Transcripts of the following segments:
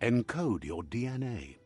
Encode your DNA.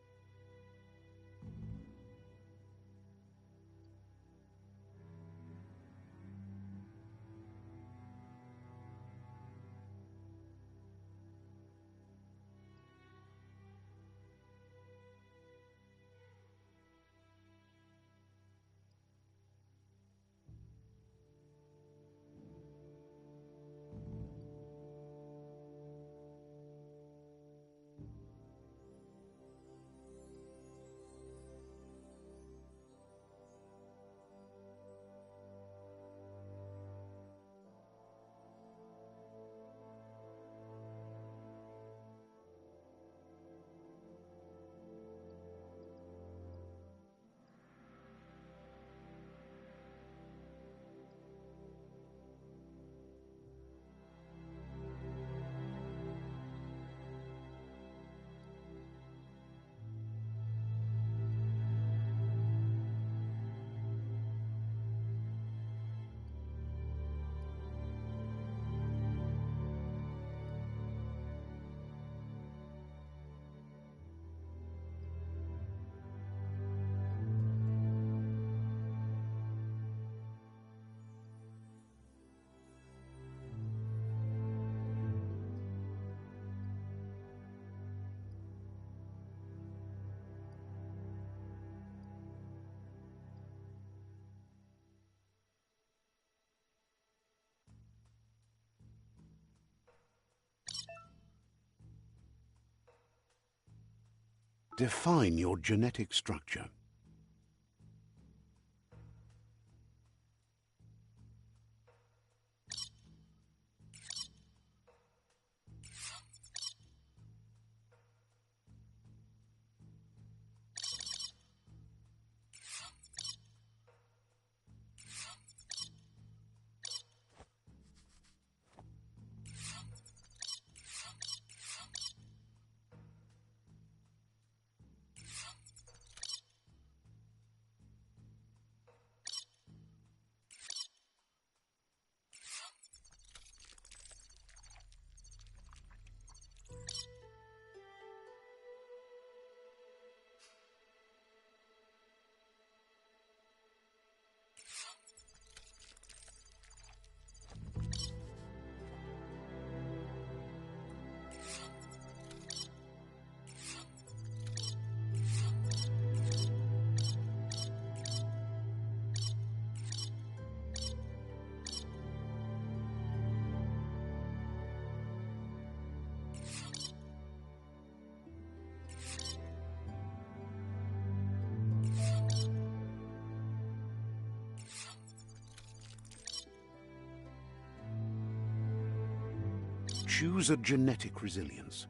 Define your genetic structure. Choose a genetic resilience.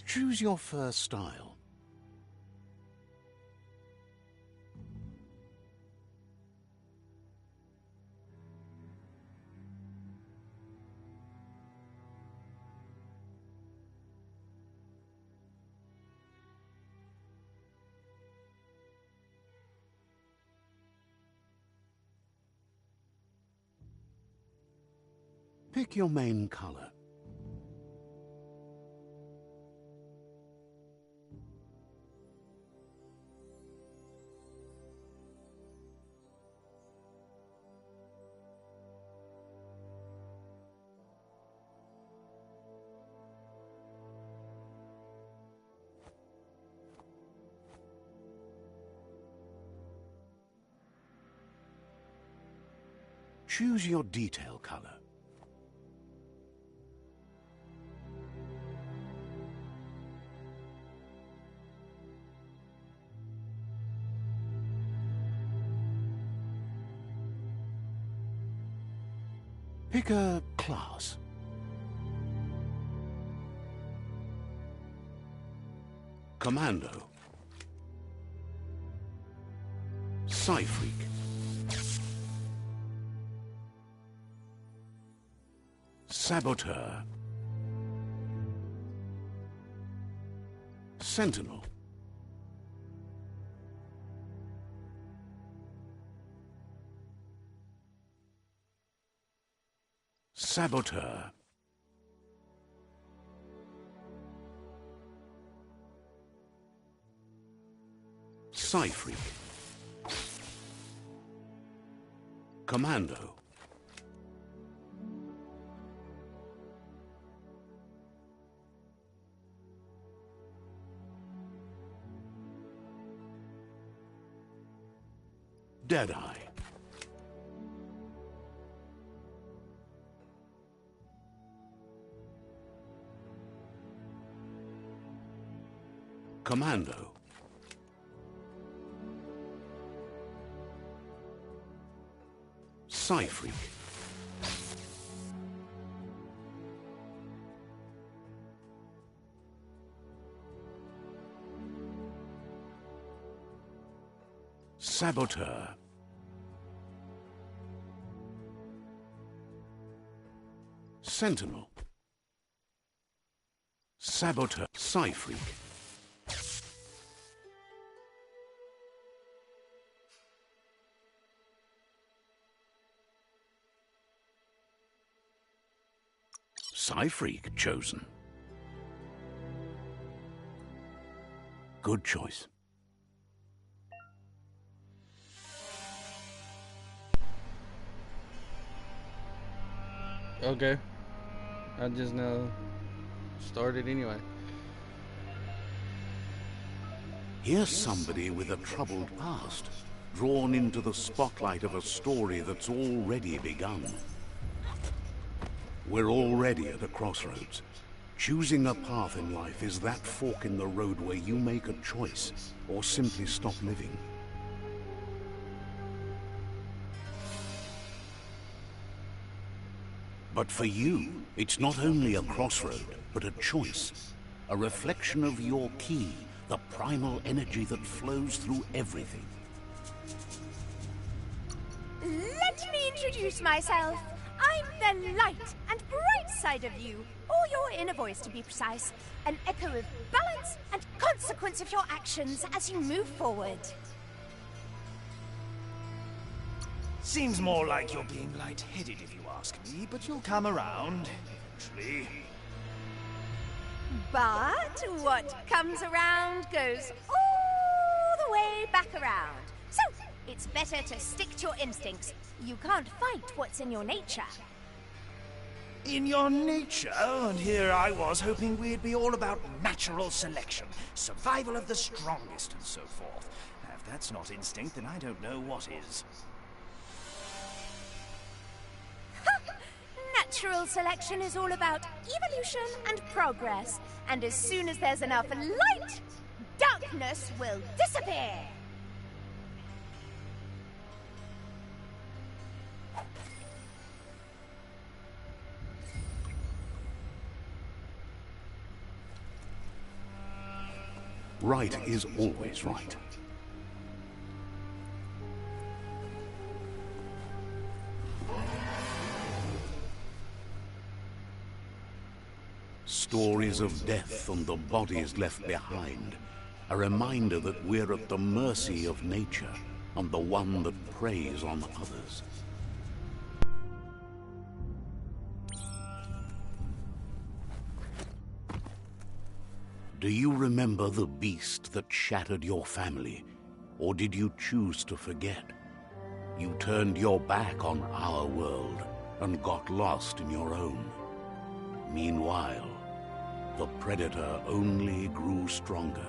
Choose your first style. Pick your main color. Choose your detail color. Pick a class. Commando. Psy-Freak. Saboteur. Sentinel. Saboteur. Psy-Freak. Commando. Deadeye. Commando. Psy-Freak. Saboteur. Sentinel. Saboteur. Psy-Freak. Psy-Freak chosen. Good choice. Okay. I just now started anyway. Here's somebody with a troubled past, drawn into the spotlight of a story that's already begun. We're already at a crossroads. Choosing a path in life is that fork in the road where you make a choice, or simply stop living. But for you, it's not only a crossroad, but a choice. A reflection of your key, the primal energy that flows through everything. Let me introduce myself. I'm the light and bright side of you, or your inner voice to be precise. An echo of balance and consequence of your actions as you move forward. Seems more like you're being light-headed if you ask me, but you'll come around eventually. But what comes around goes all the way back around. So, it's better to stick to your instincts. You can't fight what's in your nature. In your nature? And here I was hoping we'd be all about natural selection, survival of the strongest, and so forth. Now, if that's not instinct, then I don't know what is. Natural selection is all about evolution and progress. And as soon as there's enough light, darkness will disappear. Right is always right. Stories of death and the bodies left behind. A reminder that we're at the mercy of nature and the one that preys on others. Do you remember the beast that shattered your family? Or did you choose to forget? You turned your back on our world and got lost in your own. Meanwhile, the predator only grew stronger.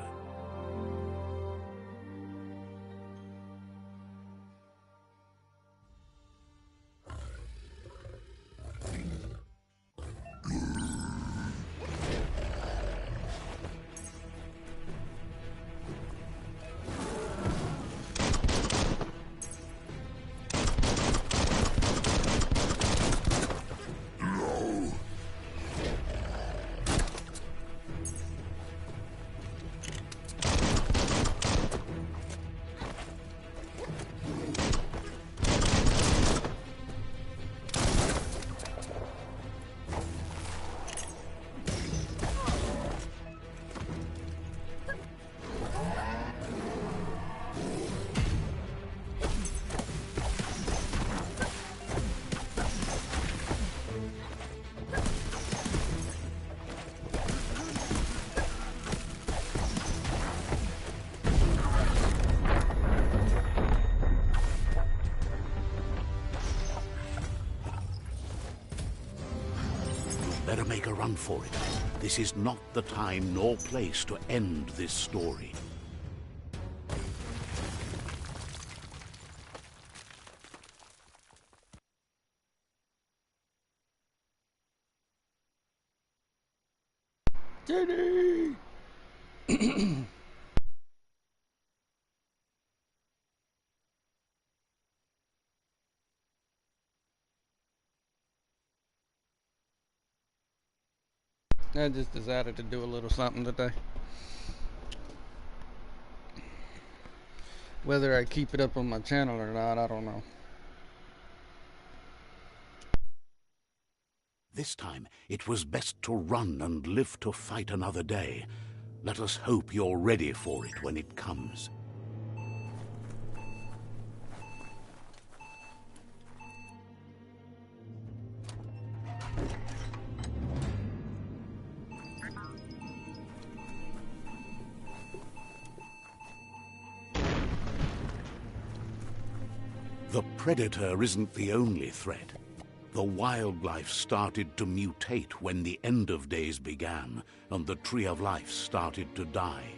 make a run for it. This is not the time nor place to end this story. Jenny! I just decided to do a little something today. Whether I keep it up on my channel or not, I don't know. This time, it was best to run and live to fight another day. Let us hope you're ready for it when it comes. The predator isn't the only threat. The wildlife started to mutate when the end of days began, and the tree of life started to die.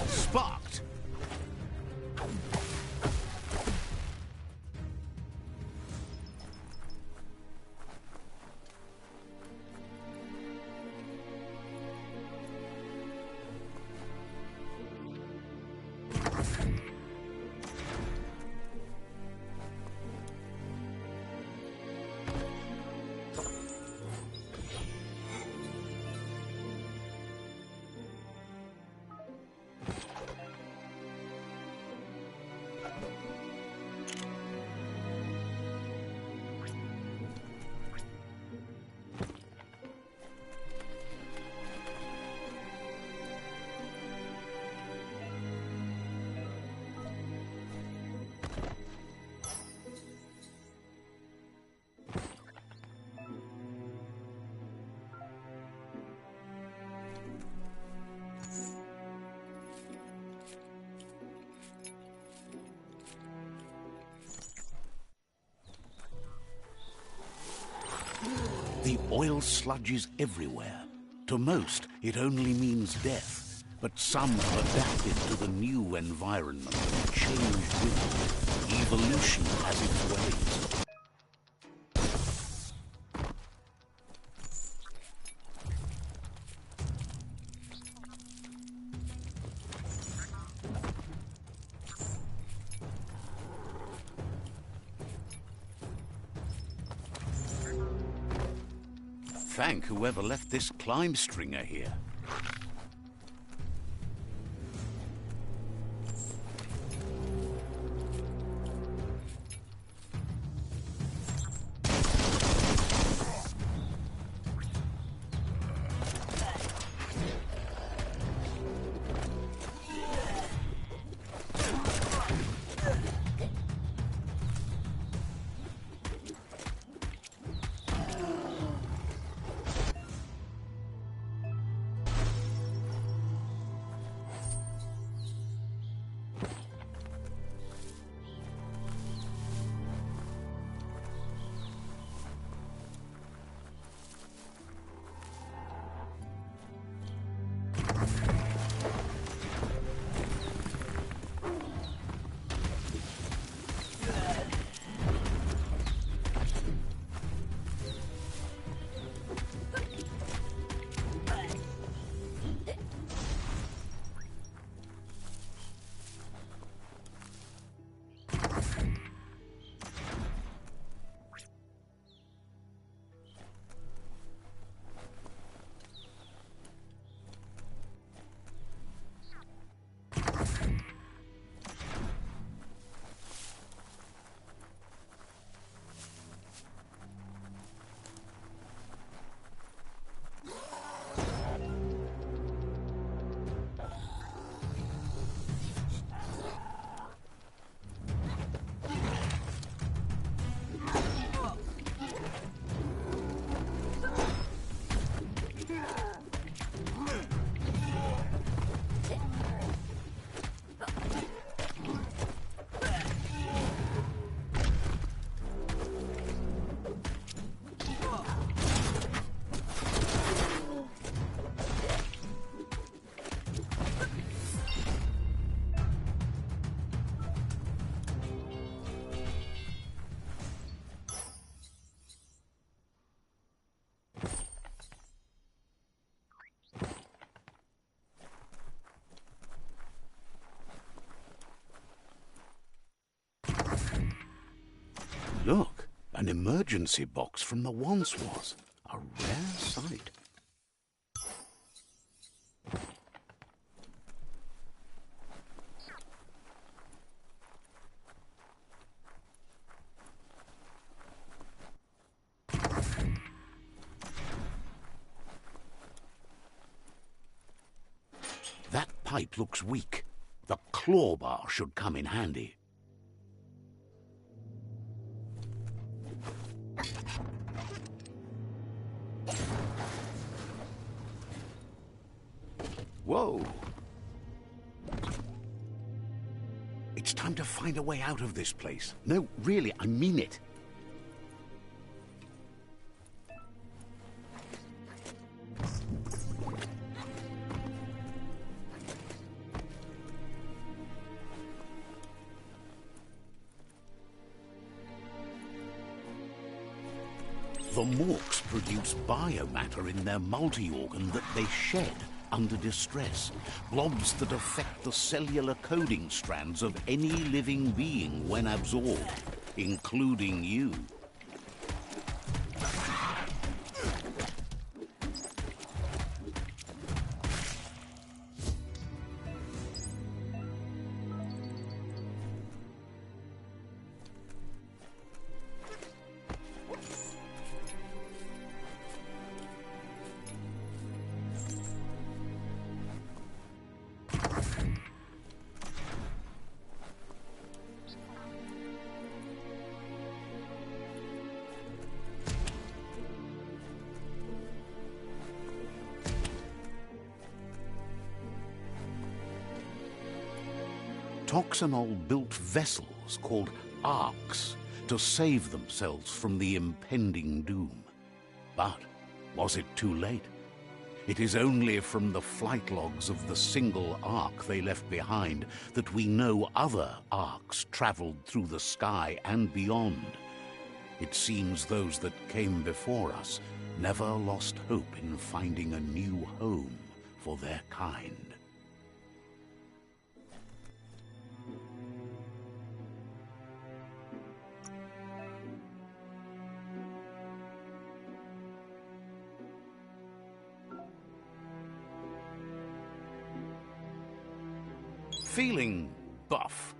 Sparked! The oil sludge is everywhere. To most, it only means death, but some have adapted to the new environment and changed with it. Evolution has its ways. Thank whoever left this climb stringer here. emergency box from the once was. A rare sight. That pipe looks weak. The claw bar should come in handy. Whoa! It's time to find a way out of this place. No, really, I mean it. The Morks produce biomatter in their multi-organ that they shed under distress. Blobs that affect the cellular coding strands of any living being when absorbed, including you. Toxanol built vessels called arks to save themselves from the impending doom. But was it too late? It is only from the flight logs of the single ark they left behind that we know other arks traveled through the sky and beyond. It seems those that came before us never lost hope in finding a new home for their kind. Feeling buff.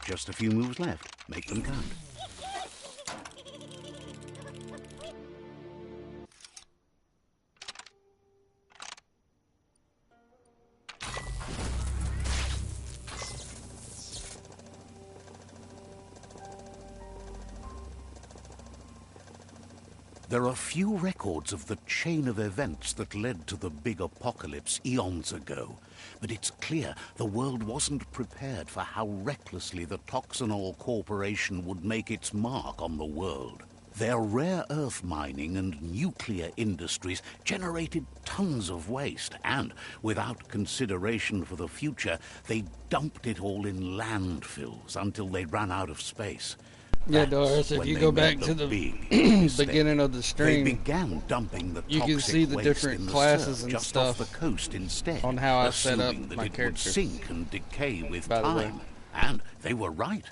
Just a few moves left. Make them count. There are few records of the chain of events that led to the big apocalypse eons ago, but it's clear the world wasn't prepared for how recklessly the Toxanol Corporation would make its mark on the world. Their rare earth mining and nuclear industries generated tons of waste, and without consideration for the future, they dumped it all in landfills until they ran out of space. Yeah, That's Doris, if when you they go made back to the mistake. beginning of the They stream, began dumping the you can toxic see the waste different in the classes surf and just stuff off the coast instead, on how I set up assuming that my it would character. sink and decay with By the way. time. And they were right,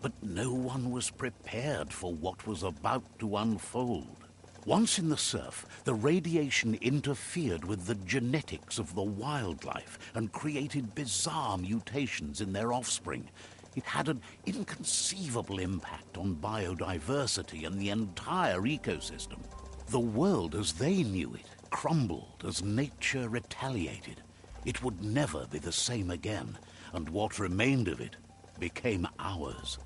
but no one was prepared for what was about to unfold. Once in the surf, the radiation interfered with the genetics of the wildlife and created bizarre mutations in their offspring. It had an inconceivable impact on biodiversity and the entire ecosystem. The world as they knew it crumbled as nature retaliated. It would never be the same again, and what remained of it became ours.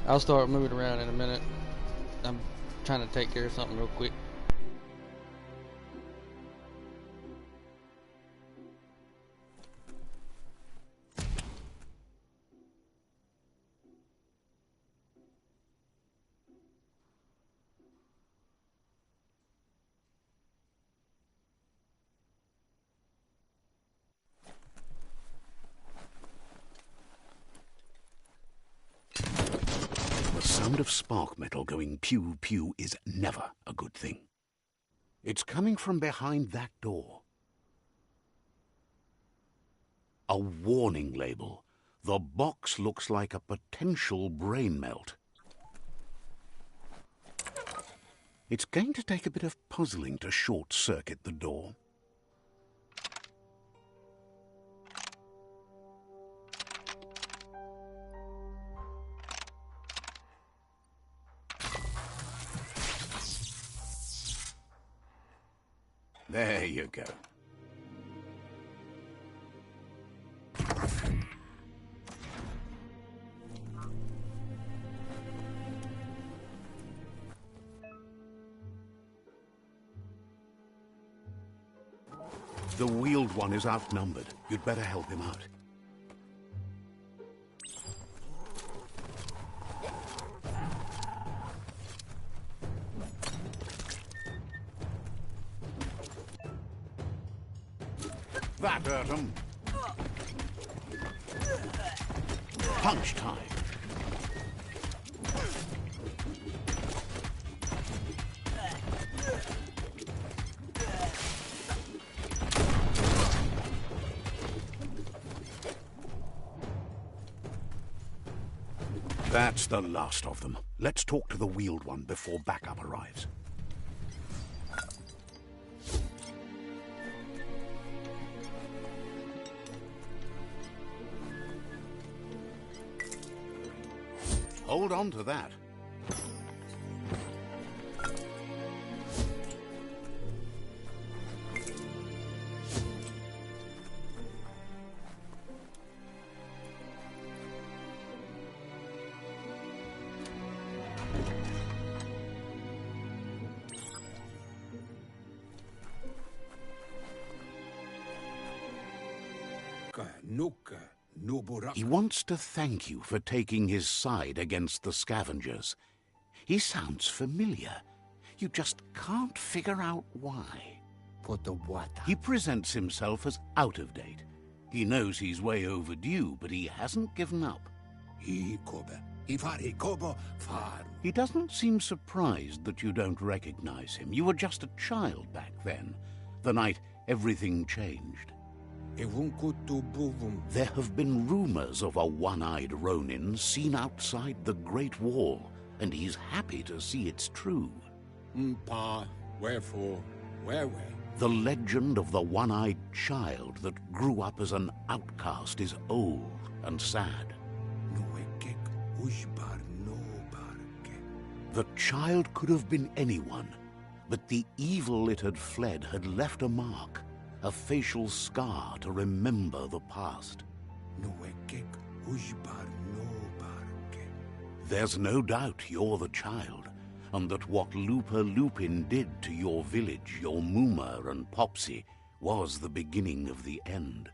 I'll start moving around in a minute. I'm trying to take care of something real quick. The sound of spark metal going pew-pew is never a good thing. It's coming from behind that door. A warning label. The box looks like a potential brain melt. It's going to take a bit of puzzling to short-circuit the door. There you go. The wheeled one is outnumbered. You'd better help him out. That hurt him. Punch time. That's the last of them. Let's talk to the wheeled one before backup arrives. Hold on to that. He wants to thank you for taking his side against the scavengers. He sounds familiar. You just can't figure out why. He presents himself as out of date. He knows he's way overdue, but he hasn't given up. He doesn't seem surprised that you don't recognize him. You were just a child back then, the night everything changed. There have been rumors of a one-eyed Ronin seen outside the Great Wall, and he's happy to see it's true. Wherefore, where? The legend of the one-eyed child that grew up as an outcast is old and sad. The child could have been anyone, but the evil it had fled had left a mark, a facial scar to remember the past. There's no doubt you're the child, and that what Lupa Lupin did to your village, your Muma and Popsy, was the beginning of the end.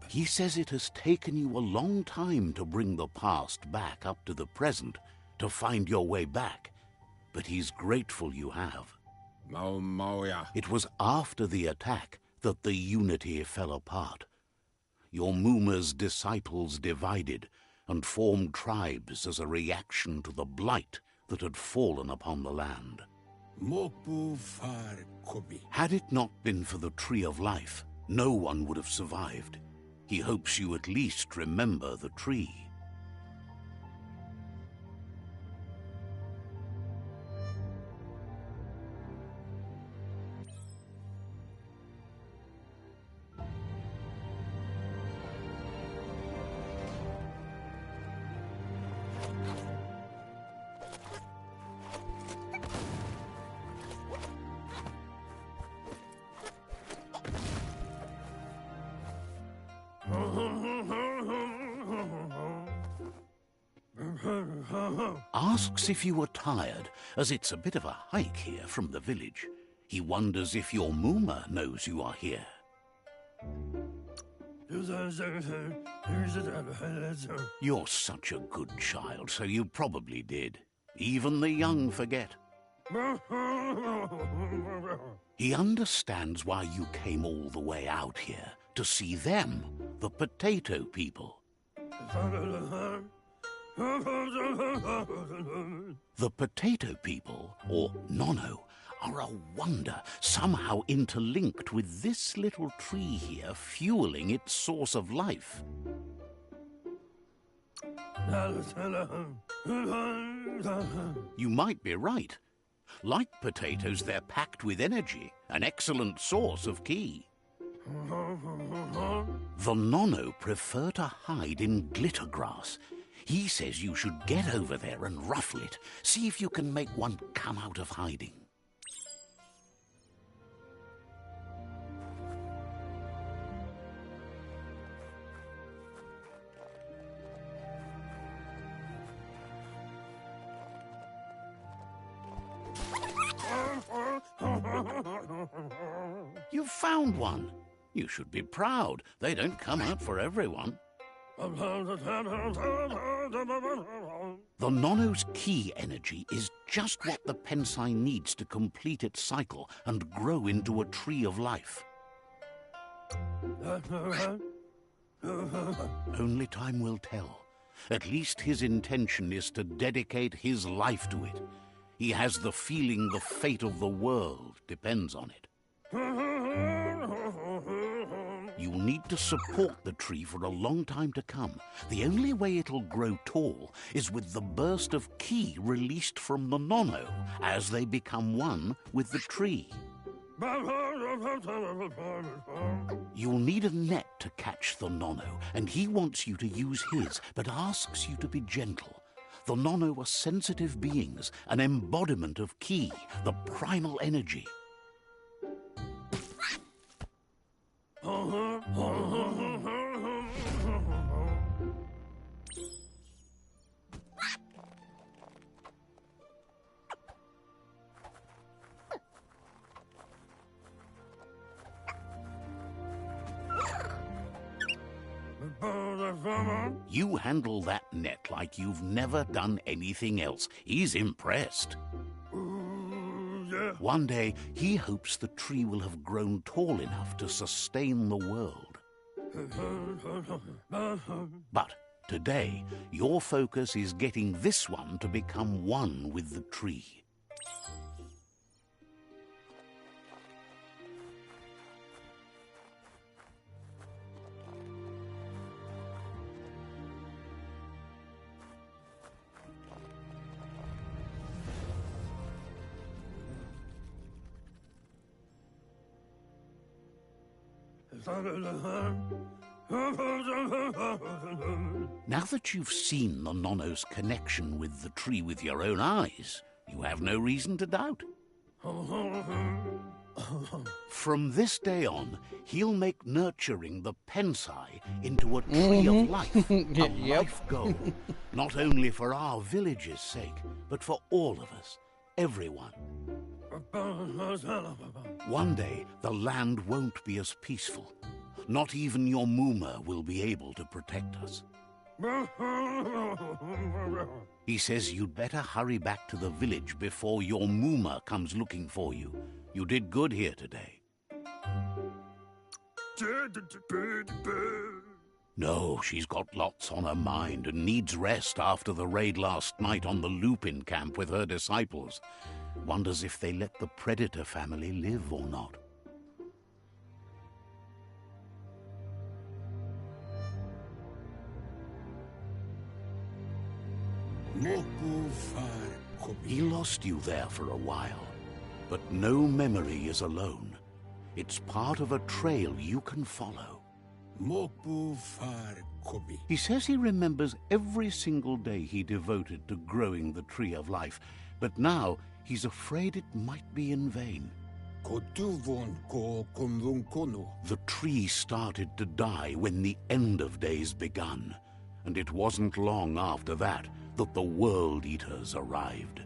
He says it has taken you a long time to bring the past back up to the present, to find your way back, but he's grateful you have. It was after the attack that the unity fell apart. Your Muma's disciples divided and formed tribes as a reaction to the blight that had fallen upon the land. Had it not been for the Tree of Life, no one would have survived. He hopes you at least remember the tree. Asks if you were tired, as it's a bit of a hike here from the village. He wonders if your Muma knows you are here. You're such a good child, so you probably did. Even the young forget. He understands why you came all the way out here, to see them, the potato people. The potato people, or Nono, are a wonder, somehow interlinked with this little tree here, fueling its source of life. You might be right. Like potatoes, they're packed with energy, an excellent source of ki. The Nono prefer to hide in glitter grass. He says you should get over there and ruffle it. See if you can make one come out of hiding. You've found one. You should be proud. They don't come out for everyone. The Nono's ki energy is just what the Pensai needs to complete its cycle and grow into a tree of life. Only time will tell. At least his intention is to dedicate his life to it. He has the feeling the fate of the world depends on it. You'll need to support the tree for a long time to come. The only way it'll grow tall is with the burst of ki released from the Nono as they become one with the tree. You'll need a net to catch the Nono, and he wants you to use his, but asks you to be gentle. The Nono are sensitive beings, an embodiment of ki, the primal energy. You handle that net like you've never done anything else. He's impressed. One day, he hopes the tree will have grown tall enough to sustain the world. But today, your focus is getting this one to become one with the tree. Now that you've seen the Nonno's connection with the tree with your own eyes, you have no reason to doubt. From this day on, he'll make nurturing the Pensai into a tree of life, a life goal, not only for our village's sake, but for all of us, everyone. One day, the land won't be as peaceful. Not even your Muma will be able to protect us. He says you'd better hurry back to the village before your Muma comes looking for you. You did good here today. No, she's got lots on her mind and needs rest after the raid last night on the Lupin camp with her disciples. Wonders if they let the Predator family live or not. He lost you there for a while, but no memory is alone. It's part of a trail you can follow. He says he remembers every single day he devoted to growing the Tree of Life, but now he's afraid it might be in vain. The tree started to die when the end of days begun, and it wasn't long after that the World Eaters arrived.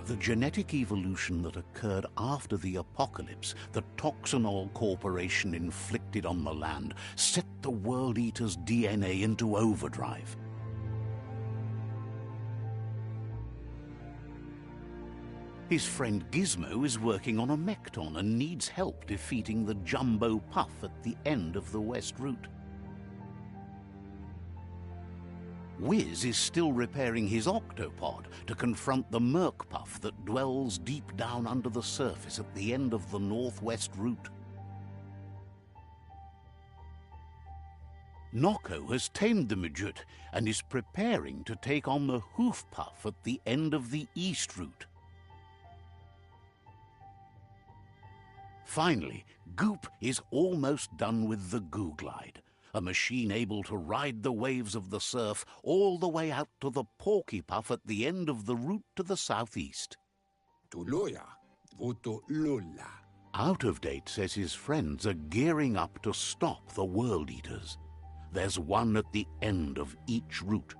The genetic evolution that occurred after the apocalypse the Toxinol Corporation inflicted on the land set the World Eaters' DNA into overdrive. His friend Gizmo is working on a Mekton and needs help defeating the Jumbo Puff at the end of the West Route. Wiz is still repairing his octopod to confront the Merc Puff that dwells deep down under the surface at the end of the Northwest Route. Nocco has tamed the Midget and is preparing to take on the Hoof Puff at the end of the East Route. Finally, Goop is almost done with the Goo Glide, a machine able to ride the waves of the surf all the way out to the Porky Puff at the end of the route to the southeast. Out of Date says his friends are gearing up to stop the World Eaters. There's one at the end of each route.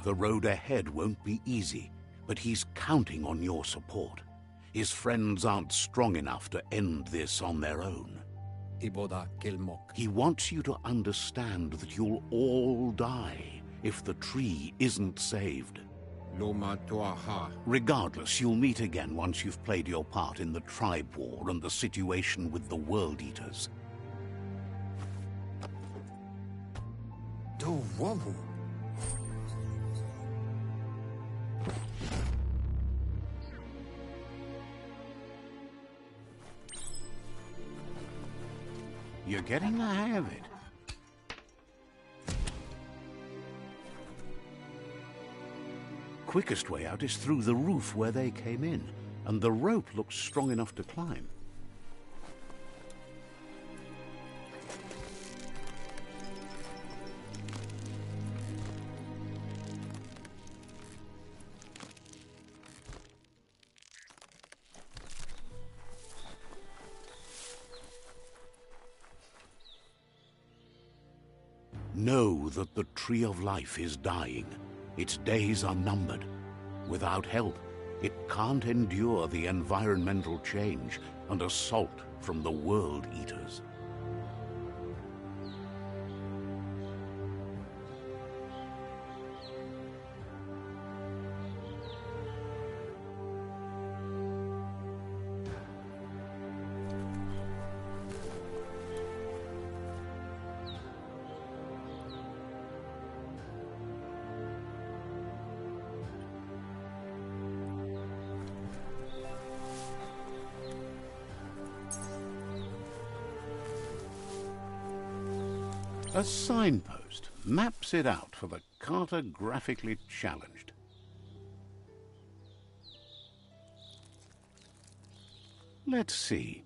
The road ahead won't be easy, but he's counting on your support. His friends aren't strong enough to end this on their own. He wants you to understand that you'll all die if the tree isn't saved. Regardless, you'll meet again once you've played your part in the tribe war and the situation with the World Eaters. You're getting the hang of it. Quickest way out is through the roof where they came in, and the rope looks strong enough to climb. Know that the Tree of Life is dying. Its days are numbered. Without help, it can't endure the environmental change and assault from the World Eaters. A signpost maps it out for the cartographically challenged. Let's see.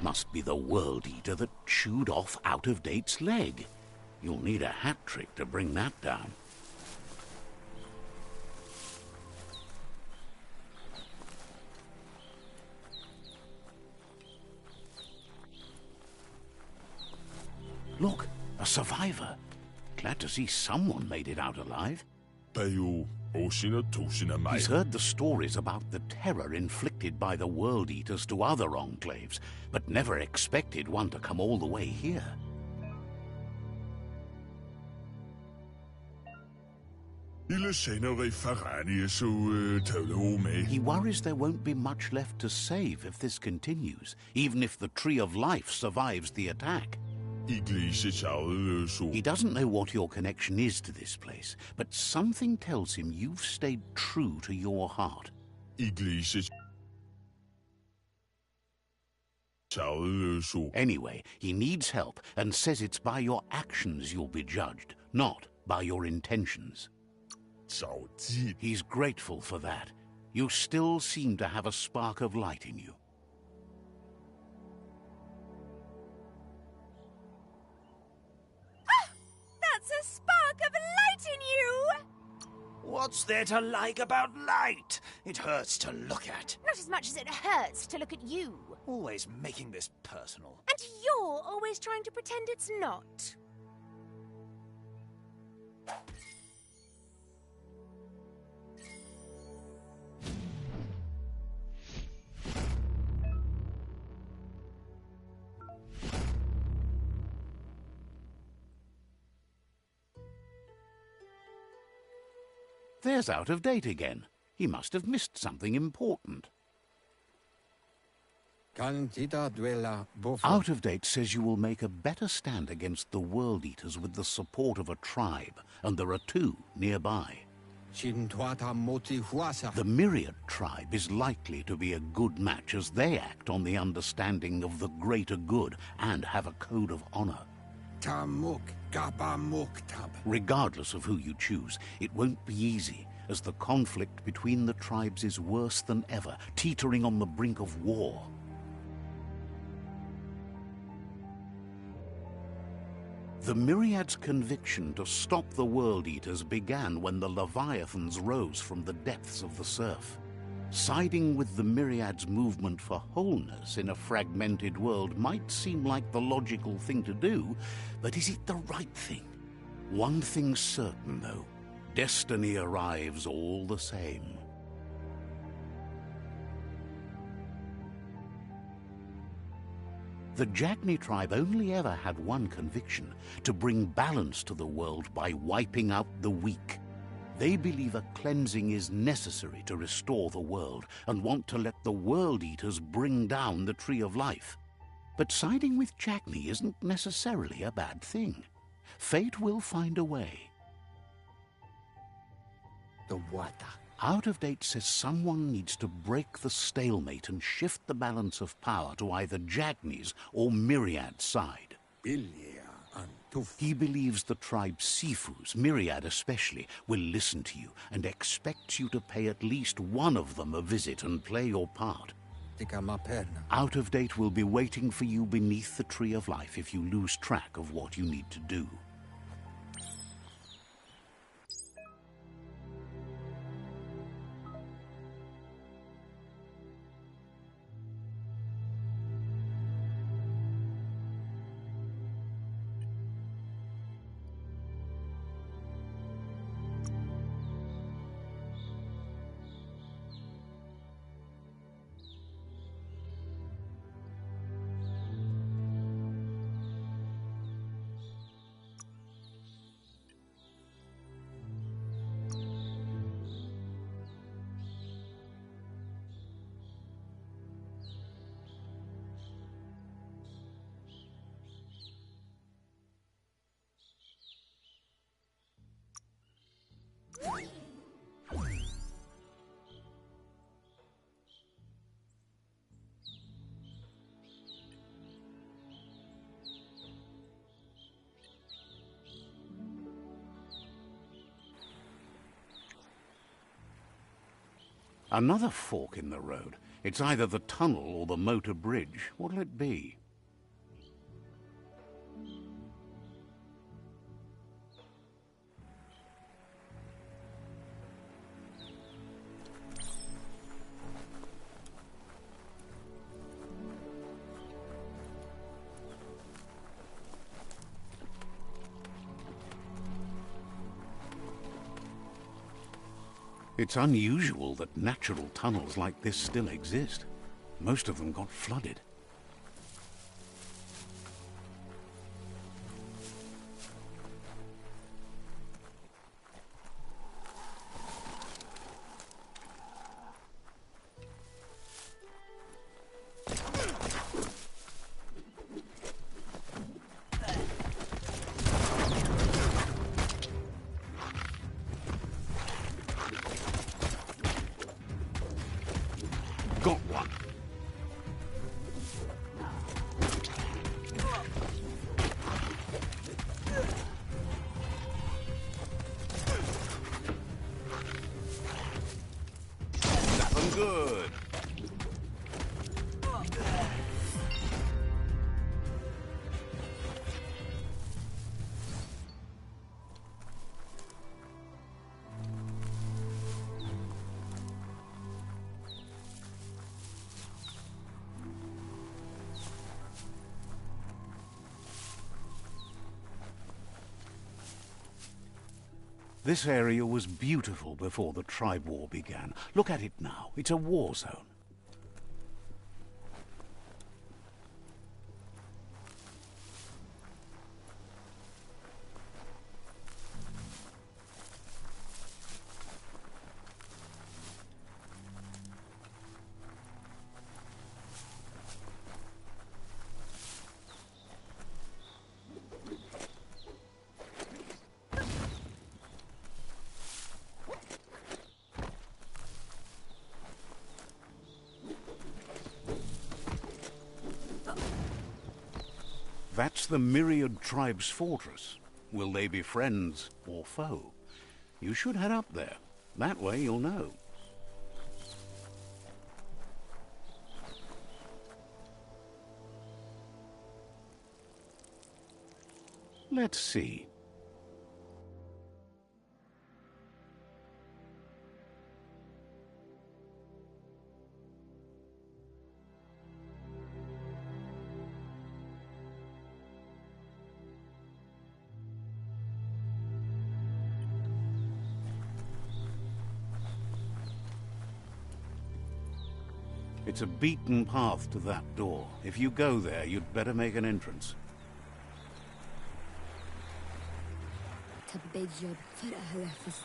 Must be the World Eater that chewed off Out-of-Date's leg. You'll need a hat trick to bring that down. Look, a survivor. Glad to see someone made it out alive. He's heard the stories about the terror inflicted by the World Eaters to other enclaves, but never expected one to come all the way here. He worries there won't be much left to save if this continues, even if the Tree of Life survives the attack. He doesn't know what your connection is to this place, but something tells him you've stayed true to your heart. Anyway, he needs help and says it's by your actions you'll be judged, not by your intentions. He's grateful for that. You still seem to have a spark of light in you. A spark of light in you! What's there to like about light? It hurts to look at. Not as much as it hurts to look at you. Always making this personal. And you're always trying to pretend it's not. There's Out-of-Date again. He must have missed something important. Out-of-Date says you will make a better stand against the World Eaters with the support of a tribe, and there are two nearby. The Myriad tribe is likely to be a good match as they act on the understanding of the greater good and have a code of honor. Regardless of who you choose, it won't be easy, as the conflict between the tribes is worse than ever, teetering on the brink of war. The Myriad's conviction to stop the World Eaters began when the Leviathans rose from the depths of the surf. Siding with the Myriad's movement for wholeness in a fragmented world might seem like the logical thing to do, but is it the right thing? One thing's certain, though. Destiny arrives all the same. The Jagni tribe only ever had one conviction: to bring balance to the world by wiping out the weak. They believe a cleansing is necessary to restore the world and want to let the World Eaters bring down the Tree of Life. But siding with Jagni isn't necessarily a bad thing. Fate will find a way. Out-of-Date says someone needs to break the stalemate and shift the balance of power to either Jagni's or Myriad's side. He believes the tribe Sifus, Myriad especially, will listen to you and expects you to pay at least one of them a visit and play your part. Out-of-Date will be waiting for you beneath the Tree of Life if you lose track of what you need to do. Another fork in the road. It's either the tunnel or the motor bridge. What'll it be? It's unusual that natural tunnels like this still exist. Most of them got flooded. Got one. That one good. This area was beautiful before the tribe war began. Look at it now. It's a war zone. That's the Myriad Tribe's fortress. Will they be friends or foe? You should head up there. That way you'll know. Let's see. It's a beaten path to that door. If you go there, you'd better make an entrance.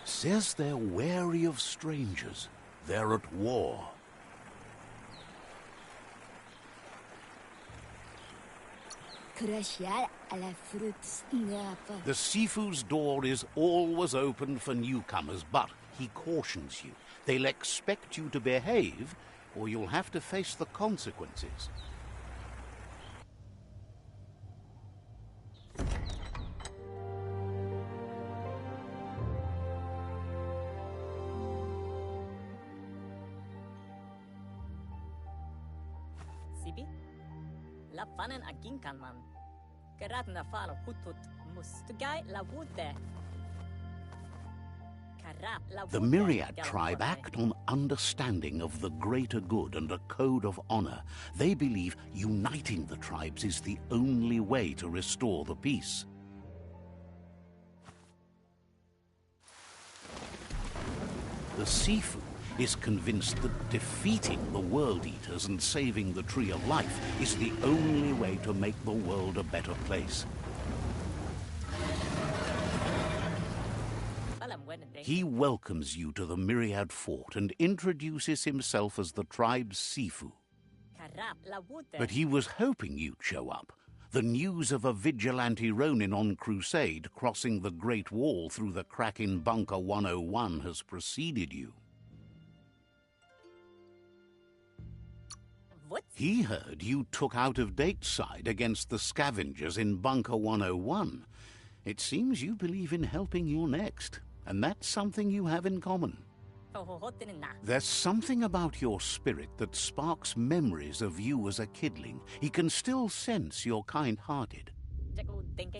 Says they're wary of strangers. They're at war. The Sifu's door is always open for newcomers, but he cautions you. They'll expect you to behave, or you'll have to face the consequences. Sibi? La fanen aginkan man. Geratna fala hutut mustugai la wude. The Myriad tribe act on understanding of the greater good and a code of honor. They believe uniting the tribes is the only way to restore the peace. The Sifu is convinced that defeating the World Eaters and saving the Tree of Life is the only way to make the world a better place. He welcomes you to the Myriad Fort and introduces himself as the tribe's Sifu. But he was hoping you'd show up. The news of a vigilante Ronin on crusade crossing the Great Wall through the crack in Bunker 101 has preceded you. What? He heard you took out-of-date side against the scavengers in Bunker 101. It seems you believe in helping your next, and that's something you have in common. There's something about your spirit that sparks memories of you as a kidling. He can still sense you're kind-hearted.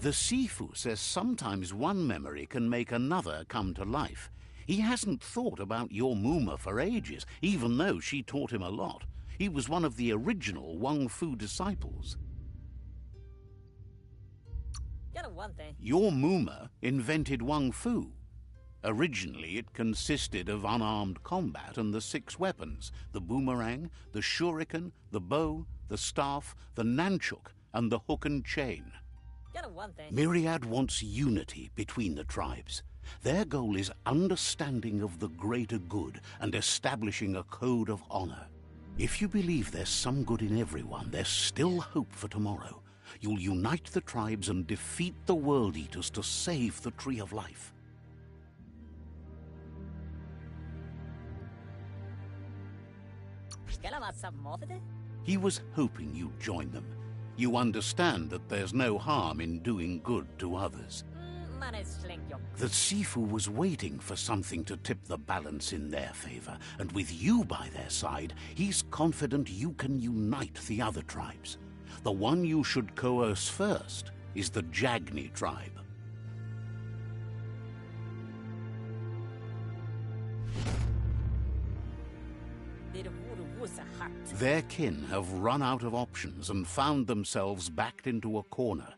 The Sifu says sometimes one memory can make another come to life. He hasn't thought about your Muma for ages, even though she taught him a lot. He was one of the original Wang Fu disciples. Your Muma invented Wang Fu. Originally, it consisted of unarmed combat and the 6 weapons: the boomerang, the shuriken, the bow, the staff, the nunchuk, and the hook and chain. Myriad wants unity between the tribes. Their goal is understanding of the greater good and establishing a code of honor. If you believe there's some good in everyone, there's still hope for tomorrow. You'll unite the tribes and defeat the World Eaters to save the Tree of Life. He was hoping you'd join them. You understand that there's no harm in doing good to others. The Sifu was waiting for something to tip the balance in their favor, and with you by their side, he's confident you can unite the other tribes. The one you should coerce first is the Jagni tribe. Their kin have run out of options and found themselves backed into a corner.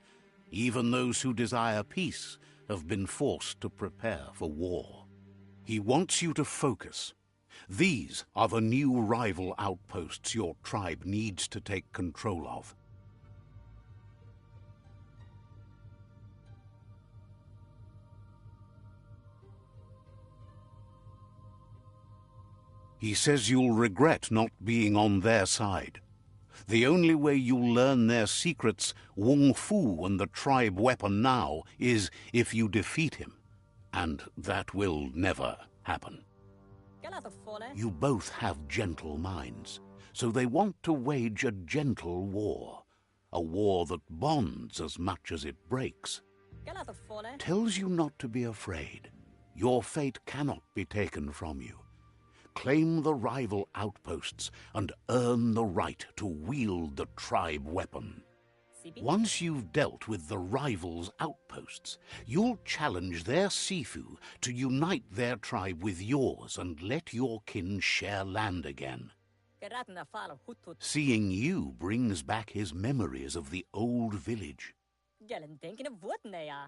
Even those who desire peace have been forced to prepare for war. He wants you to focus. These are the new rival outposts your tribe needs to take control of. He says you'll regret not being on their side. The only way you'll learn their secrets, Wung Fu and the tribe weapon now, is if you defeat him. And that will never happen. You both have gentle minds, so they want to wage a gentle war. A war that bonds as much as it breaks. Tells you not to be afraid. Your fate cannot be taken from you. Claim the rival outposts and earn the right to wield the tribe weapon. Once you've dealt with the rivals' outposts, you'll challenge their Sifu to unite their tribe with yours and let your kin share land again. Seeing you brings back his memories of the old village.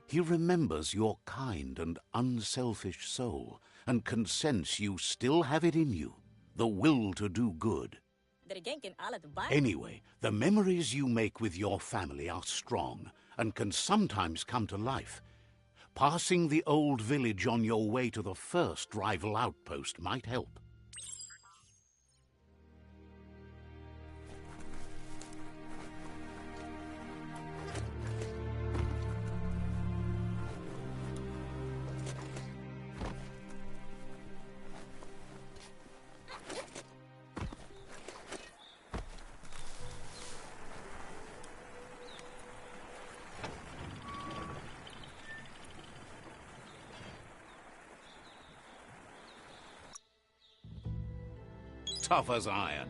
He remembers your kind and unselfish soul, and can sense you still have it in you, the will to do good. Anyway, the memories you make with your family are strong, and can sometimes come to life. Passing the old village on your way to the first rival outpost might help. Tough as iron.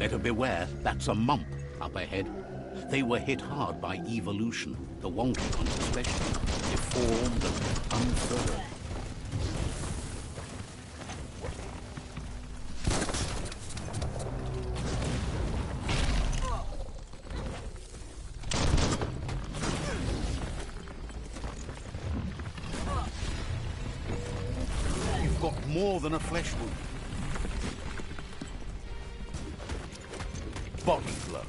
Better beware, that's a mump up ahead. They were hit hard by evolution, the wonky ones especially, deformed and unfurled. You've got more than a flesh wound. Body blow.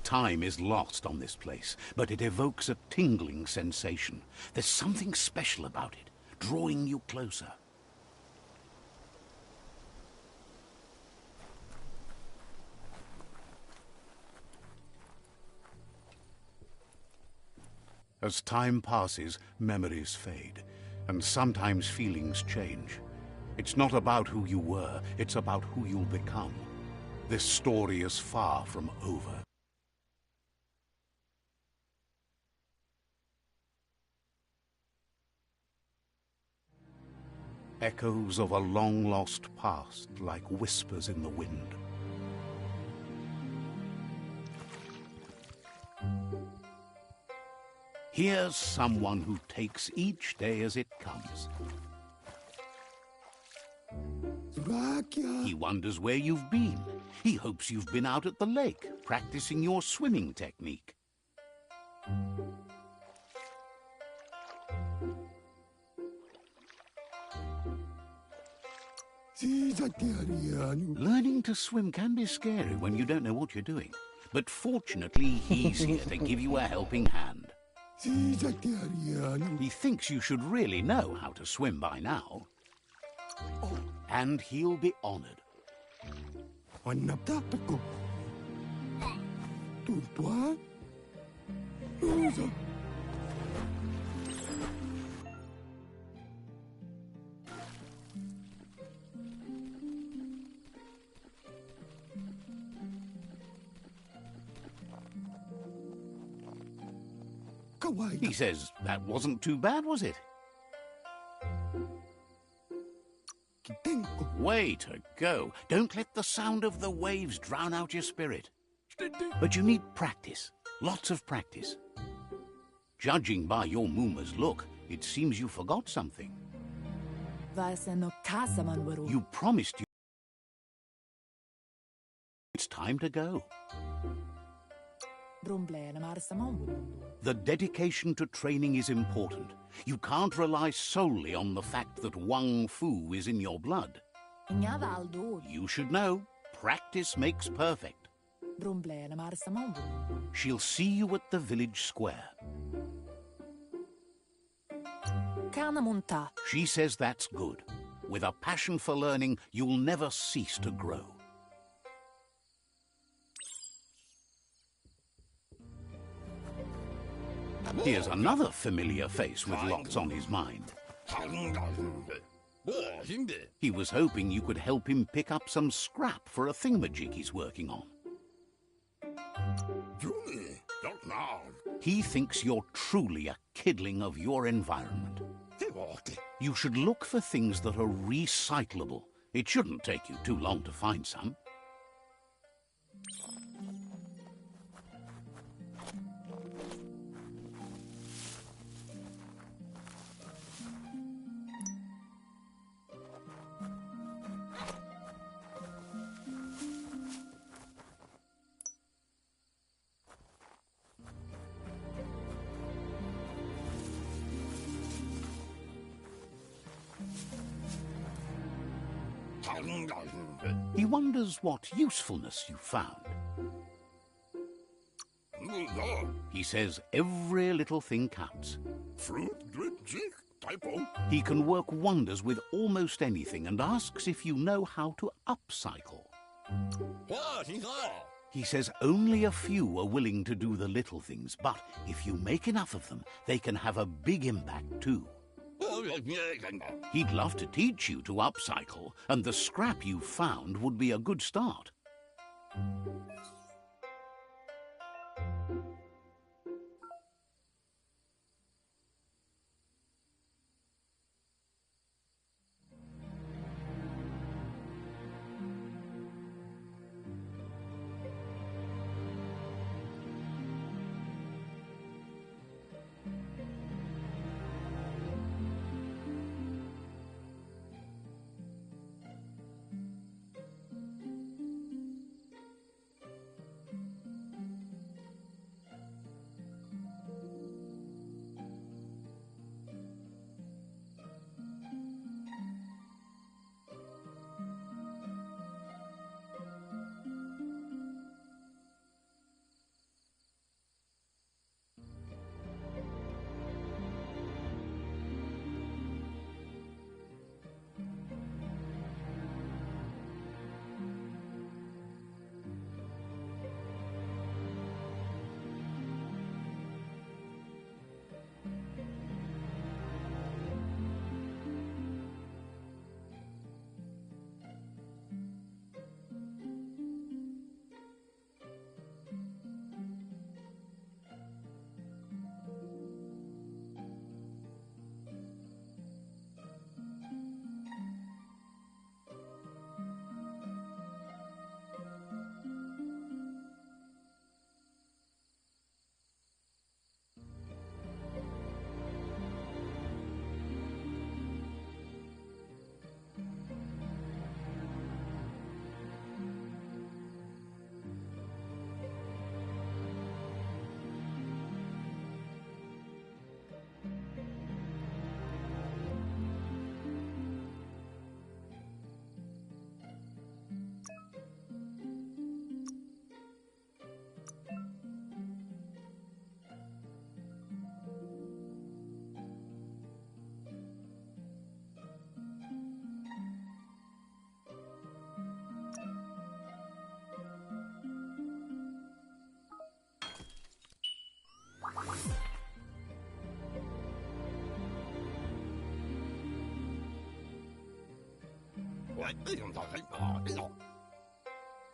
Time is lost on this place, but it evokes a tingling sensation. There's something special about it, drawing you closer. As time passes, memories fade, and sometimes feelings change. It's not about who you were, it's about who you'll become. This story is far from over. Echoes of a long-lost past, like whispers in the wind. Here's someone who takes each day as it comes. He wonders where you've been. He hopes you've been out at the lake, practicing your swimming technique. Learning to swim can be scary when you don't know what you're doing. But fortunately, he's here to give you a helping hand. He thinks you should really know how to swim by now. And he'll be honored. He says that wasn't too bad, was it? Way to go. Don't let the sound of the waves drown out your spirit. But you need practice. Lots of practice. Judging by your Mooma's look, it seems you forgot something. You promised you. It's time to go. The dedication to training is important. You can't rely solely on the fact that Wang Fu is in your blood. You should know, practice makes perfect. She'll see you at the village square. She says that's good. With a passion for learning, you'll never cease to grow. Here's another familiar face with lots on his mind. He was hoping you could help him pick up some scrap for a thingamajig he's working on. He thinks you're truly a kidling of your environment. You should look for things that are recyclable, It shouldn't take you too long to find some. He wonders what usefulness you found. He says every little thing counts. He can work wonders with almost anything and asks if you know how to upcycle. He says only a few are willing to do the little things, but if you make enough of them, they can have a big impact too. He'd love to teach you to upcycle, and the scrap you found would be a good start.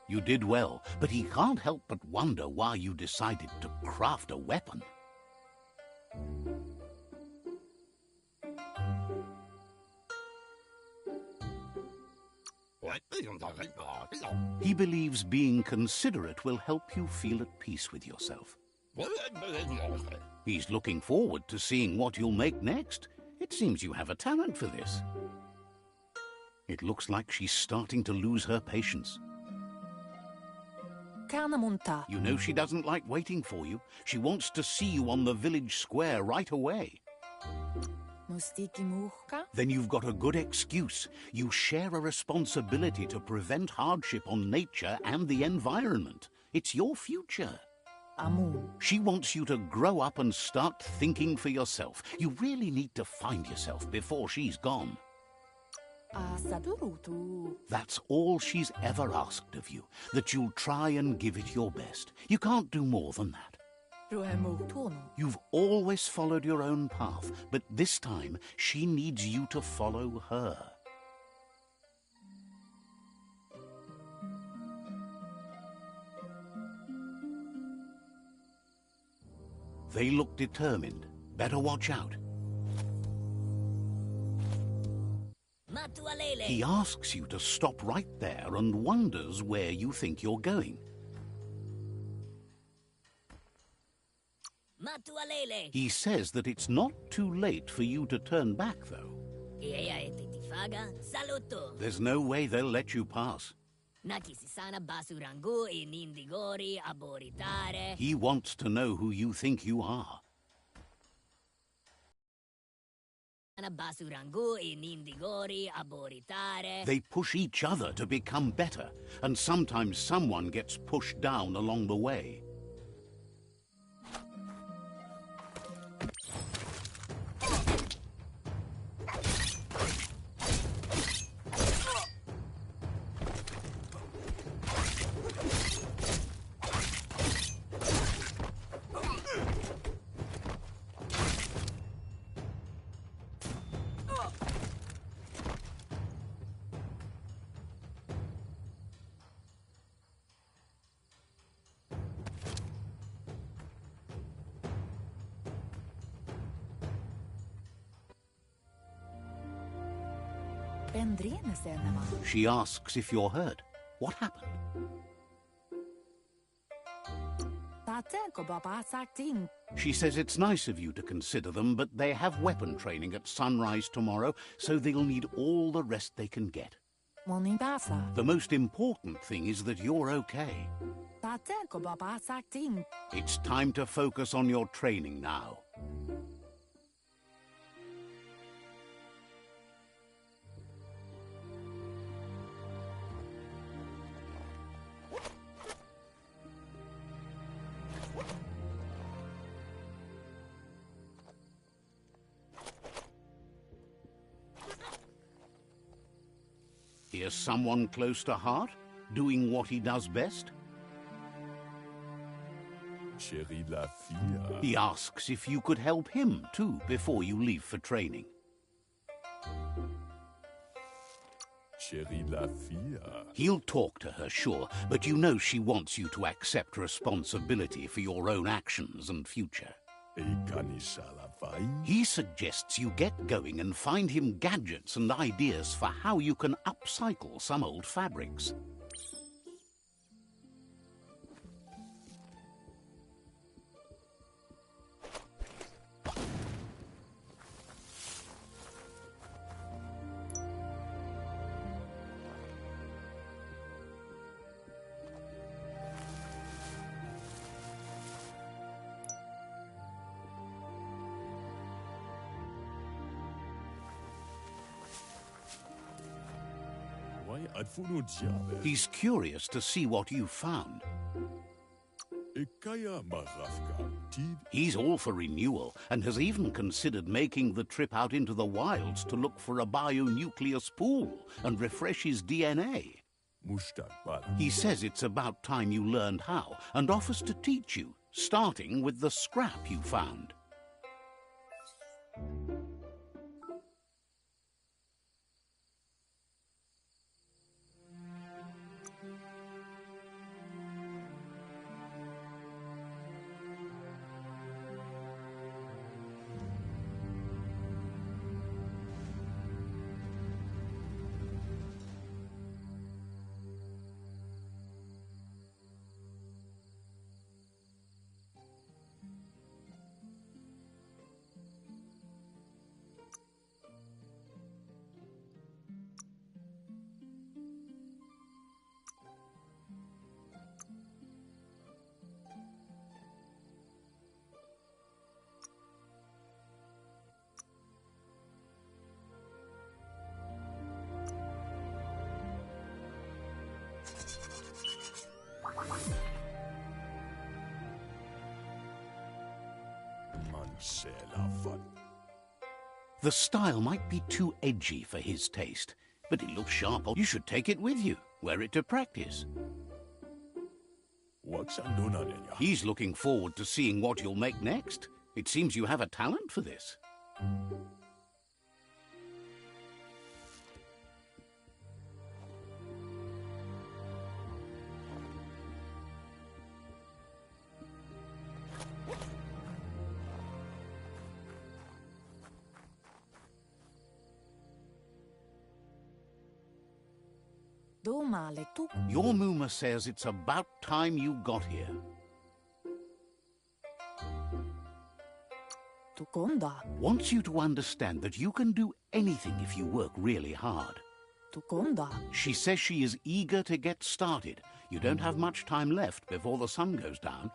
You did well, but he can't help but wonder why you decided to craft a weapon. He believes being considerate will help you feel at peace with yourself. He's looking forward to seeing what you'll make next. It seems you have a talent for this. It looks like she's starting to lose her patience. You know she doesn't like waiting for you. She wants to see you on the village square right away. Then you've got a good excuse. You share a responsibility to prevent hardship on nature and the environment. It's your future. She wants you to grow up and start thinking for yourself. You really need to find yourself before she's gone. That's all she's ever asked of you, that you'll try and give it your best. You can't do more than that. You've always followed your own path, but this time she needs you to follow her. They look determined. Better watch out. Matualele. He asks you to stop right there and wonders where you think you're going. Matualele. He says that it's not too late for you to turn back, though. Iya etitifaga. Saluto. There's no way they'll let you pass. Nakisisana basurangu inindigori aboritare. He wants to know who you think you are. Basurangu inindigori aboritare. They push each other to become better, and sometimes someone gets pushed down along the way. She asks if you're hurt. What happened? She says it's nice of you to consider them, but they have weapon training at sunrise tomorrow, so they'll need all the rest they can get. The most important thing is that you're okay. It's time to focus on your training now. Here's someone close to heart, doing what he does best. Chérie la fille. He asks if you could help him, too, before you leave for training. Chérie la fille. He'll talk to her, sure, but you know she wants you to accept responsibility for your own actions and future. He suggests you get going and find him gadgets and ideas for how you can upcycle some old fabrics. He's curious to see what you've found. He's all for renewal and has even considered making the trip out into the wilds to look for a bionucleus pool and refresh his DNA. He says it's about time you learned how and offers to teach you, starting with the scrap you found. The style might be too edgy for his taste, but it looks sharp. You should take it with you, wear it to practice. He's looking forward to seeing what you'll make next. It seems you have a talent for this. Your Muma says it's about time you got here. Wants you to understand that you can do anything if you work really hard. She says she is eager to get started. You don't have much time left before the sun goes down.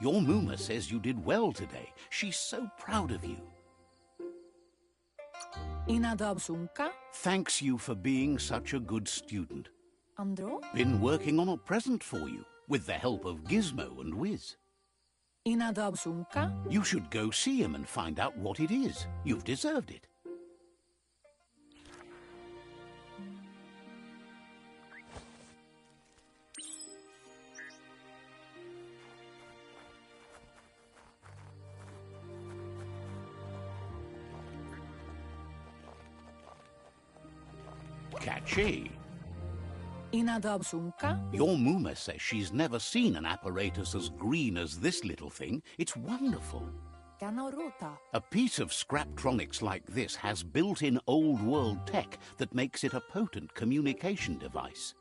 Your Muma says you did well today. She's so proud of you. Thanks you for being such a good student. Been working on a present for you, with the help of Gizmo and Wiz. You should go see him and find out what it is. You've deserved it. Catchy. Your Muma says she's never seen an apparatus as green as this little thing. It's wonderful. A piece of Scraptronics like this has built-in old-world tech that makes it a potent communication device.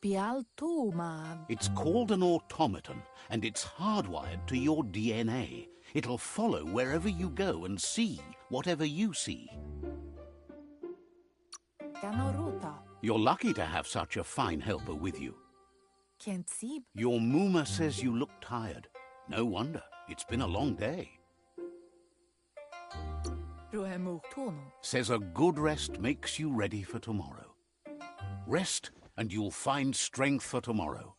It's called an automaton, and it's hardwired to your DNA. It'll follow wherever you go and see whatever you see. You're lucky to have such a fine helper with you. Your Muma says you look tired. No wonder. It's been a long day. Says a good rest makes you ready for tomorrow. Rest and you'll find strength for tomorrow.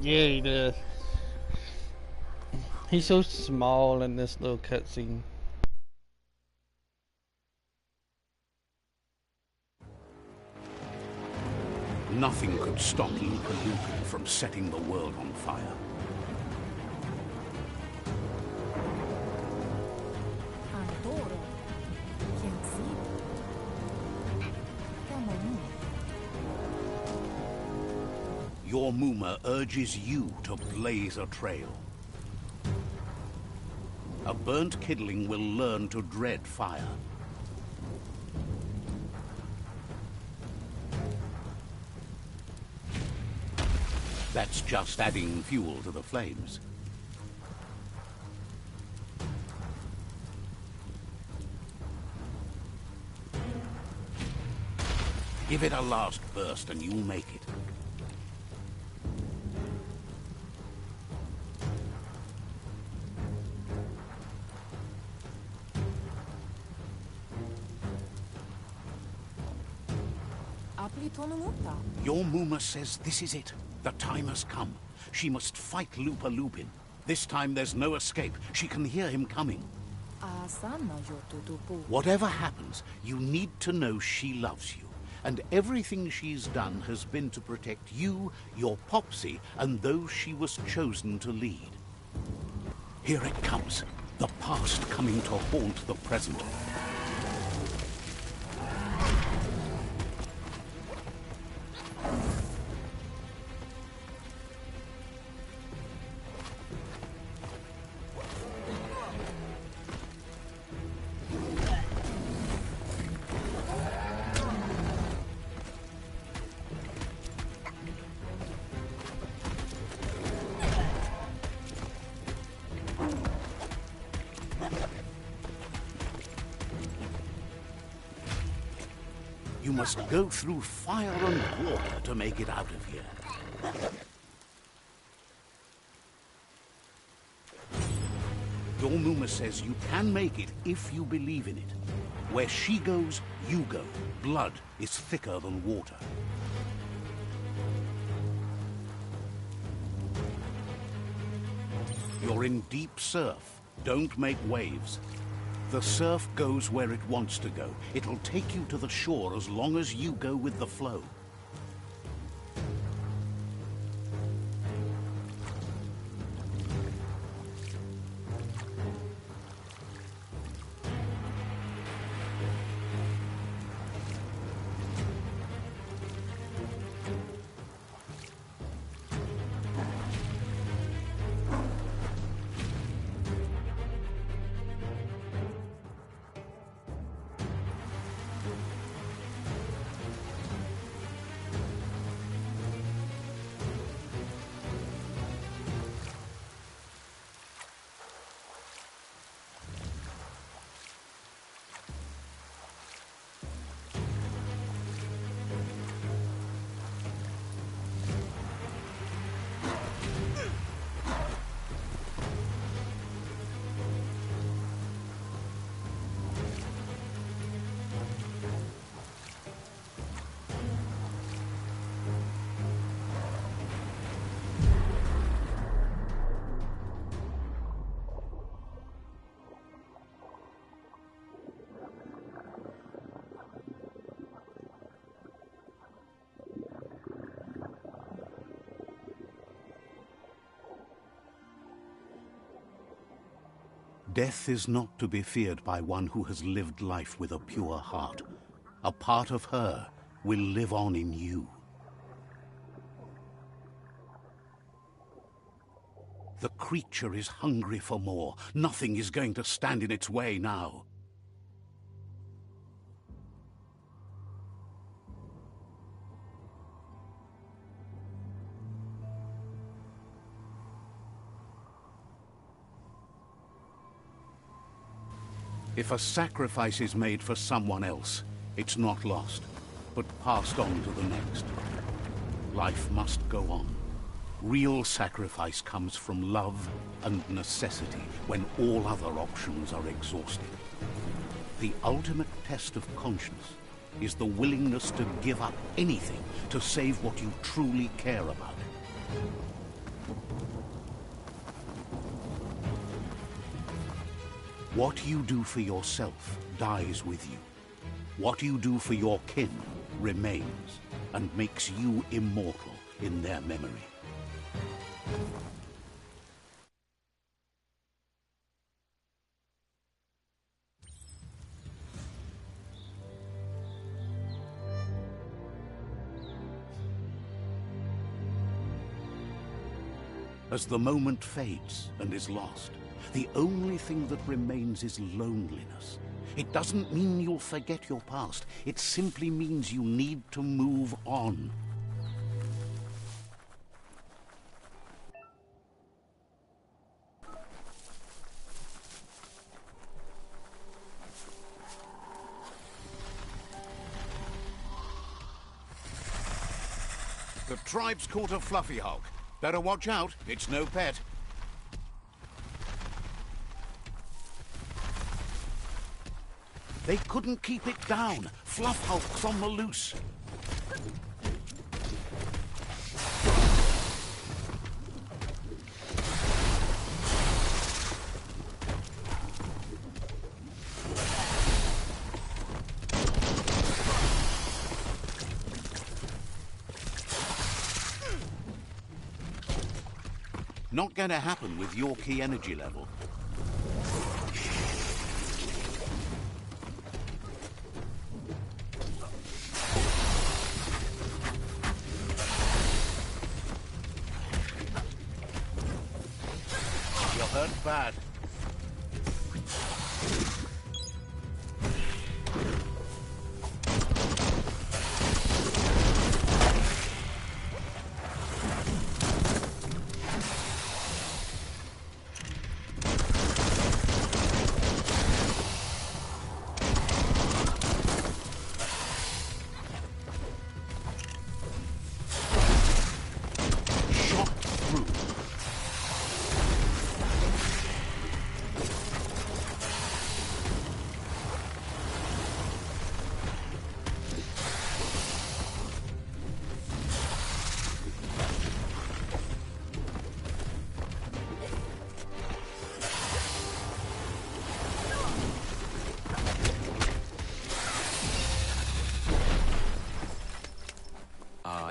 Yeah, he does. He's so small in this little cutscene. Nothing could stop Lupa Lupa from setting the world on fire. Your Muma urges you to blaze a trail. A burnt kidling will learn to dread fire. That's just adding fuel to the flames. Give it a last burst and you'll make it. Your Muma says this is it. The time has come. She must fight Lupa Lupin. This time there's no escape. She can hear him coming. Whatever happens, you need to know she loves you. And everything she's done has been to protect you, your Popsy, and those she was chosen to lead. Here it comes. The past coming to haunt the present. You must go through fire and water to make it out of here. Your Muma says you can make it if you believe in it. Where she goes, you go. Blood is thicker than water. You're in deep surf. Don't make waves. The surf goes where it wants to go. It'll take you to the shore as long as you go with the flow. Death is not to be feared by one who has lived life with a pure heart. A part of her will live on in you. The creature is hungry for more. Nothing is going to stand in its way now. If a sacrifice is made for someone else, it's not lost, but passed on to the next. Life must go on. Real sacrifice comes from love and necessity when all other options are exhausted. The ultimate test of conscience is the willingness to give up anything to save what you truly care about. What you do for yourself dies with you. What you do for your kin remains and makes you immortal in their memory. As the moment fades and is lost, the only thing that remains is loneliness. It doesn't mean you'll forget your past. It simply means you need to move on. The tribe's caught a fluffy hog. Better watch out, it's no pet. They couldn't keep it down. Fluff hulk's on the loose. Not gonna happen with your key energy level. You're hurt bad.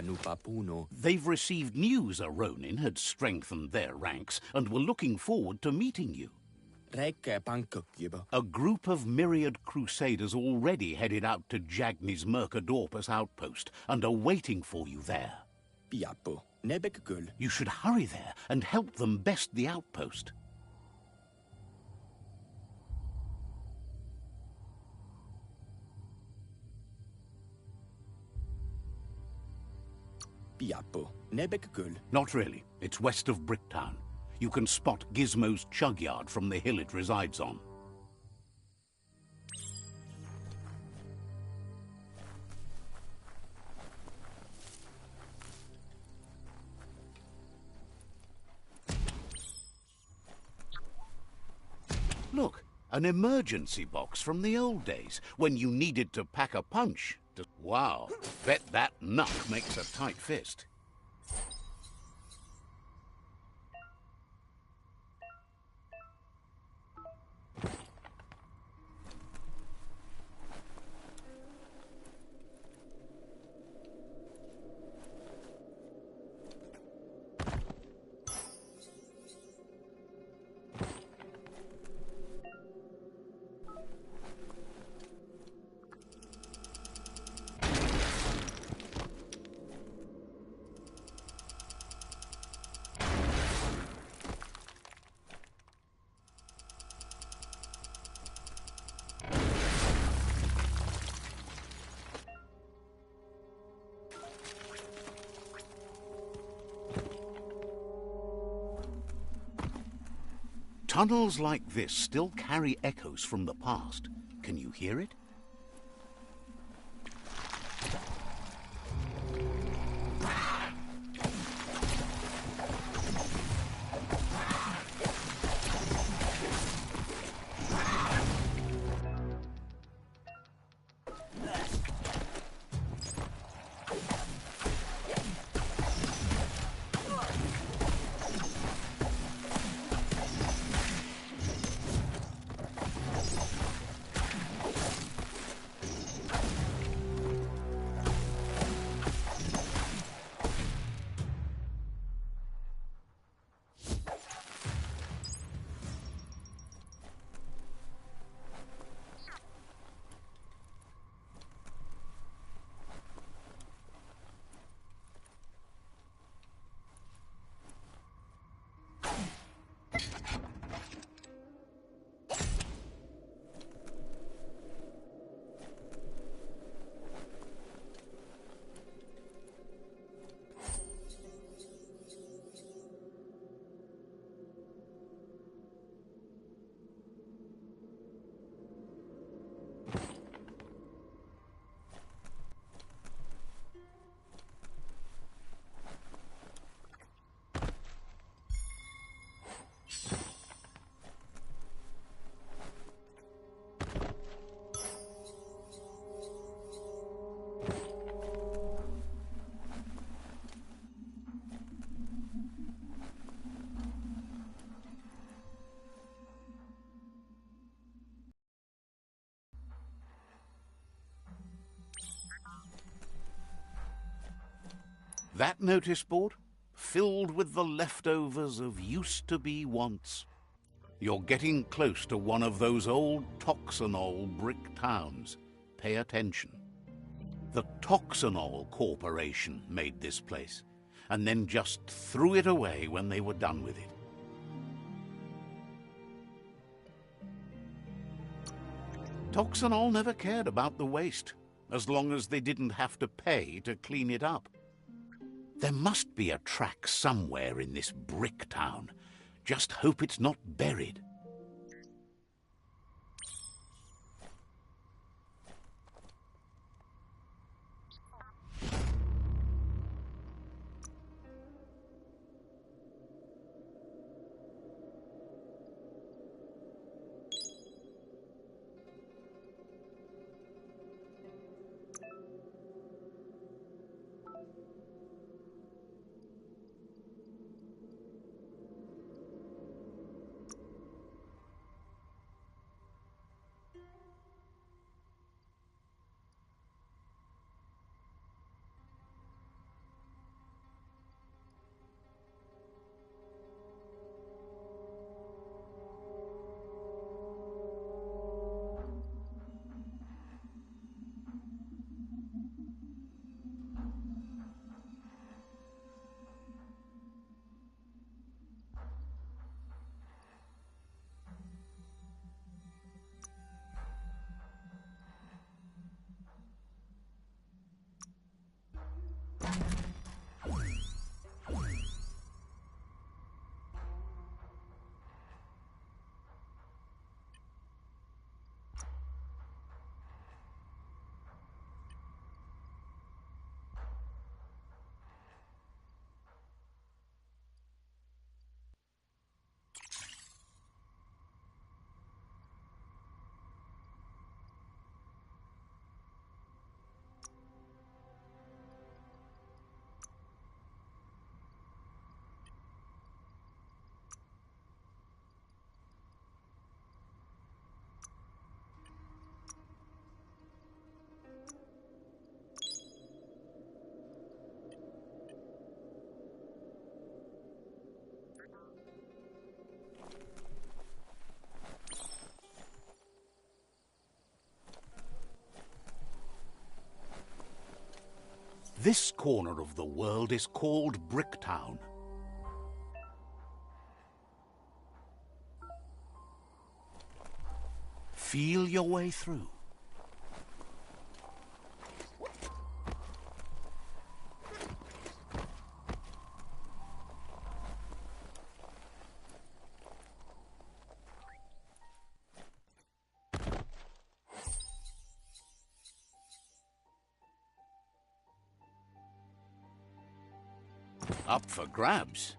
Panupapuno. They've received news a Ronin had strengthened their ranks and were looking forward to meeting you. Rekke Pankukyibo. A group of myriad crusaders already headed out to Jagni's Mercadorpus outpost and are waiting for you there. Piapo. Nebekgul. You should hurry there and help them best the outpost. Piapo. Nebekgul. Not really. It's west of Bricktown. You can spot Gizmo's chug yard from the hill it resides on. Look, an emergency box from the old days, when you needed to pack a punch. Wow, bet that nut makes a tight fist. Tunnels like this still carry echoes from the past. Can you hear it? That notice board? Filled with the leftovers of used-to-be wants. You're getting close to one of those old Toxanol brick towns. Pay attention. The Toxanol Corporation made this place, and then just threw it away when they were done with it. Toxanol never cared about the waste, as long as they didn't have to pay to clean it up. There must be a track somewhere in this brick town. Just hope it's not buried. This corner of the world is called Bricktown. Feel your way through. Up for grabs.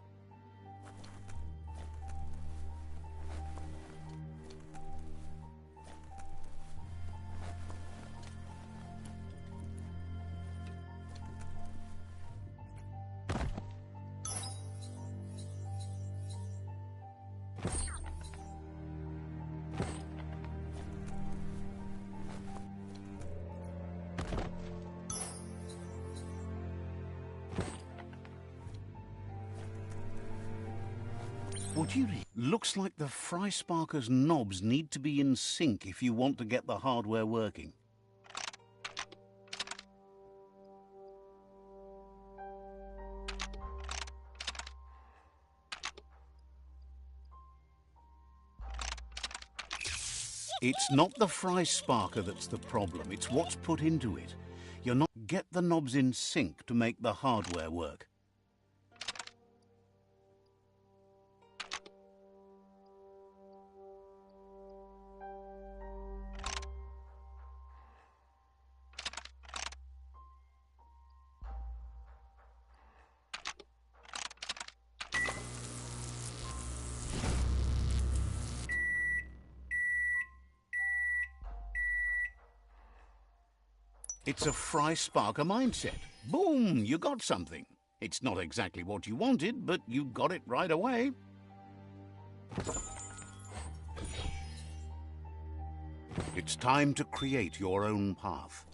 What do you read? Looks like the Fry Sparker's knobs need to be in sync if you want to get the hardware working. It's not the Fry Sparker that's the problem, it's what's put into it. You're not get the knobs in sync to make the hardware work. It's a Fry Sparker mindset. Boom, you got something. It's not exactly what you wanted, but you got it right away. It's time to create your own path.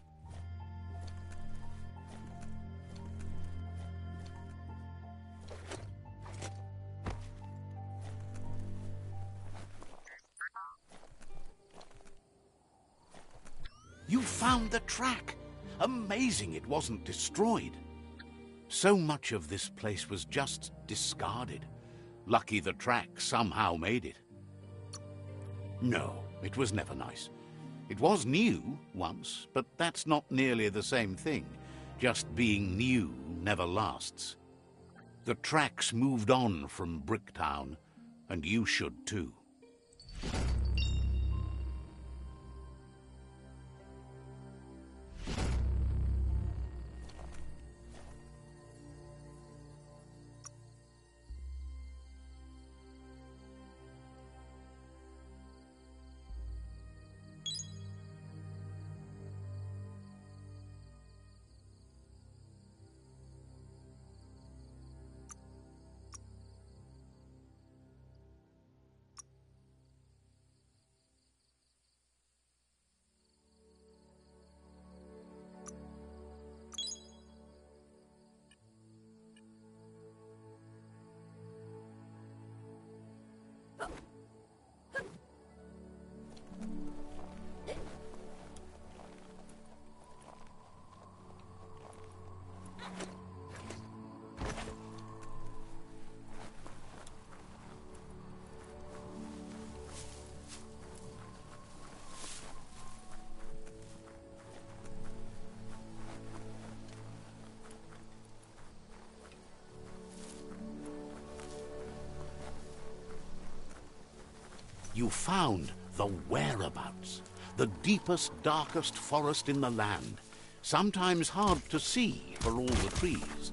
You found the track! Amazing it wasn't destroyed. So much of this place was just discarded. Lucky the track somehow made it. No, it was never nice. It was new once, but that's not nearly the same thing. Just being new never lasts. The tracks moved on from Bricktown, and you should too. You found the whereabouts, the deepest, darkest forest in the land, sometimes hard to see for all the trees.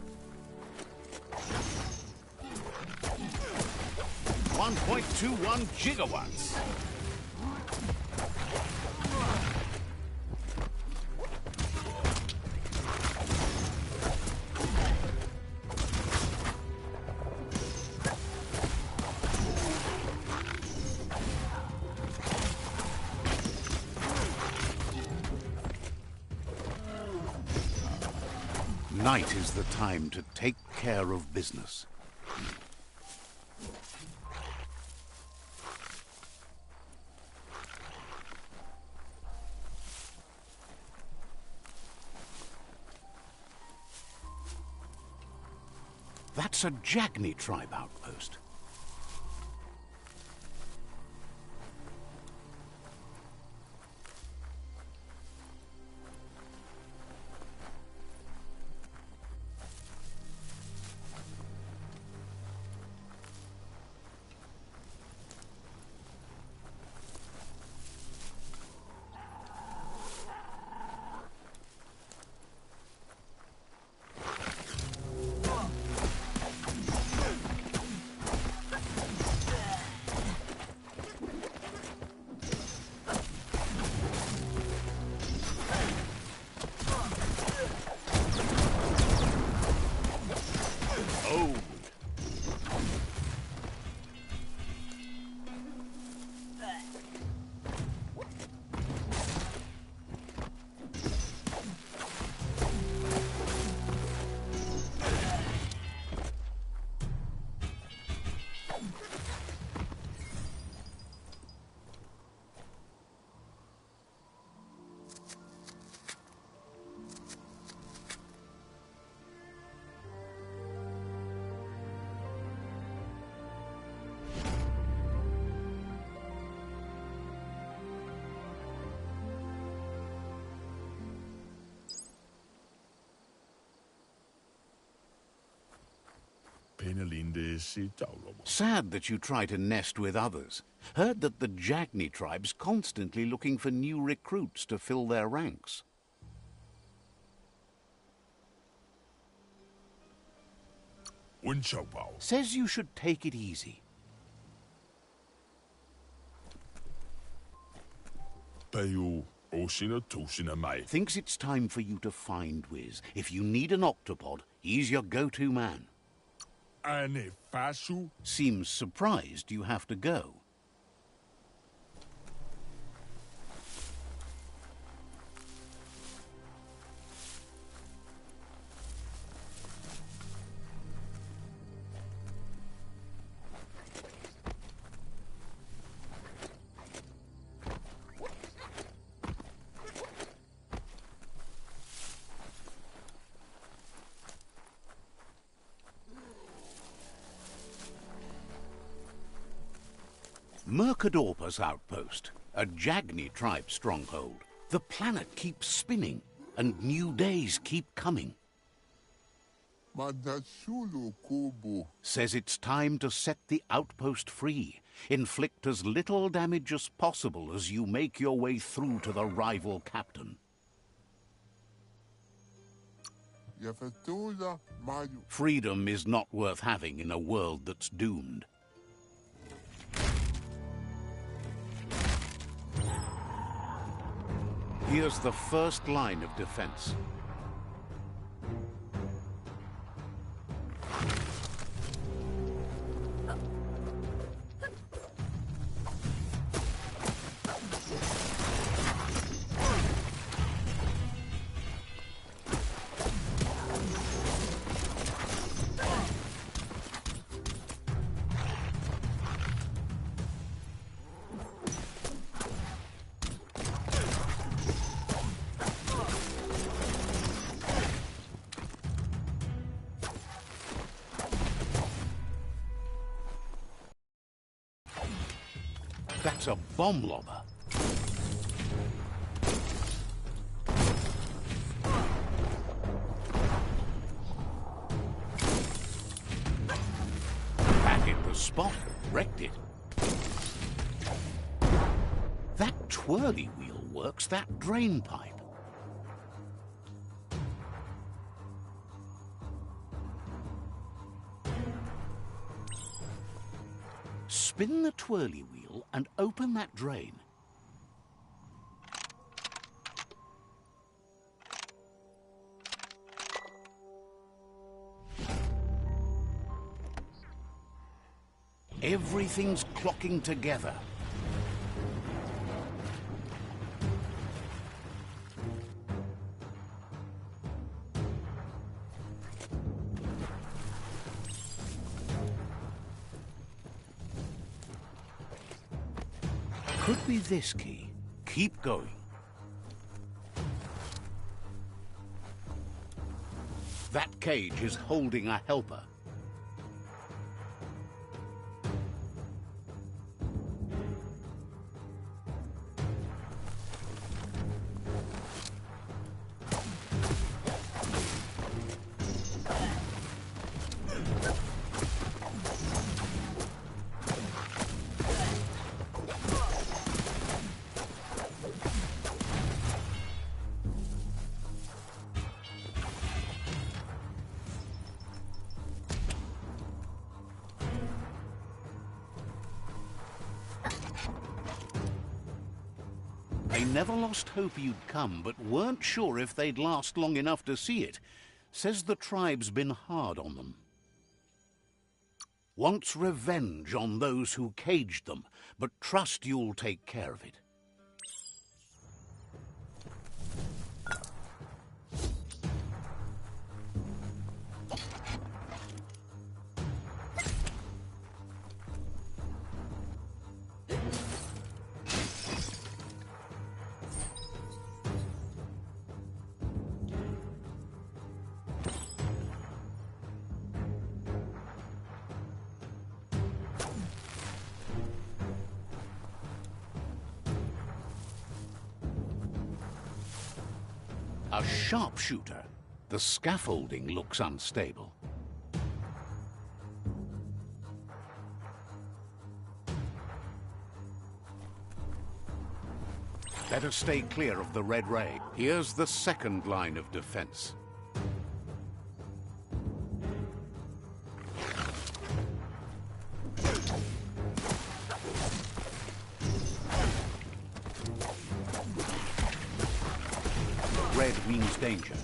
1.21 gigawatts. Night is the time to take care of business. That's a Jagni tribe outpost. Sad that you try to nest with others. Heard that the Jagni tribe's constantly looking for new recruits to fill their ranks. Says you should take it easy. Thinks it's time for you to find Wiz. If you need an octopod, he's your go-to man. Seems surprised you have to go. Mercadorpa's outpost, a Jagni tribe stronghold. The planet keeps spinning, and new days keep coming. Says it's time to set the outpost free. Inflict as little damage as possible as you make your way through to the rival captain. Freedom is not worth having in a world that's doomed. Here's the first line of defense. That's a bomb lobber. That hit the spot, wrecked it. That twirly wheel works that drain pipe. Spin the twirly wheel and open that drain. Everything's clocking together. Could be this key. Keep going. That cage is holding a helper. never lost hope you'd come, but weren't sure if they'd last long enough to see it. Says the tribe's been hard on them. Wants revenge on those who caged them, but trust you'll take care of it. A sharpshooter. The scaffolding looks unstable. Better stay clear of the red ray. Here's the second line of defense. Red means danger.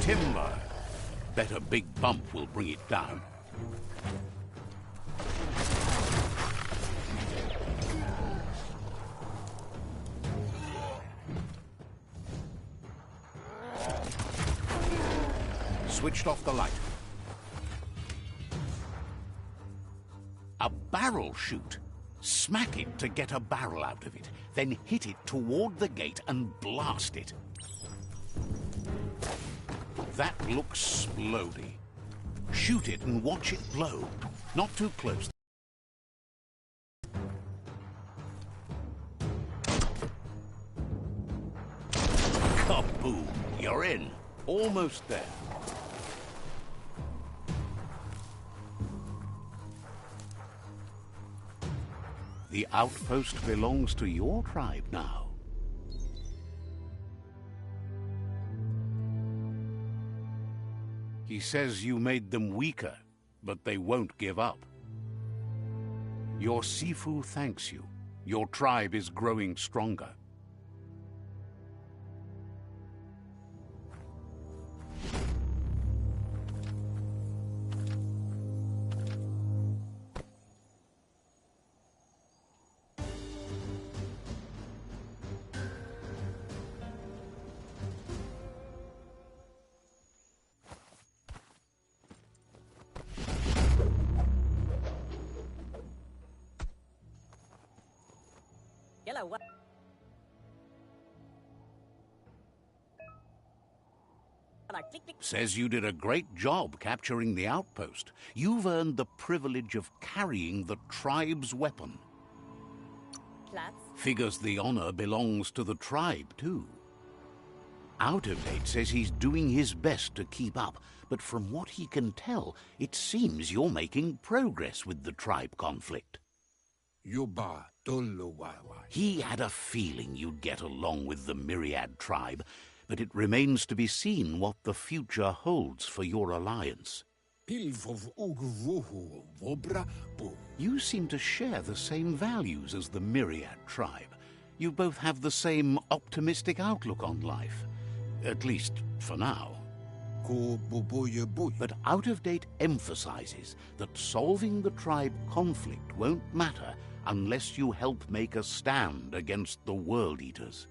Timber. Bet a big bump will bring it down. Switched off the light. A barrel shoot. Smack it to get a barrel out of it, then hit it toward the gate and blast it. That looks splody. Shoot it and watch it blow. Not too close. Kaboom! You're in. Almost there. The outpost belongs to your tribe now. He says you made them weaker, but they won't give up. Your Sifu thanks you. Your tribe is growing stronger. What? Says you did a great job capturing the outpost. You've earned the privilege of carrying the tribe's weapon. Figures the honor belongs to the tribe, too. Out of Date says he's doing his best to keep up, but from what he can tell, it seems you're making progress with the tribe conflict. He had a feeling you'd get along with the Myriad tribe, but it remains to be seen what the future holds for your alliance. You seem to share the same values as the Myriad tribe. You both have the same optimistic outlook on life, at least for now. But Out of Date emphasizes that solving the tribe conflict won't matter unless you help make a stand against the World Eaters.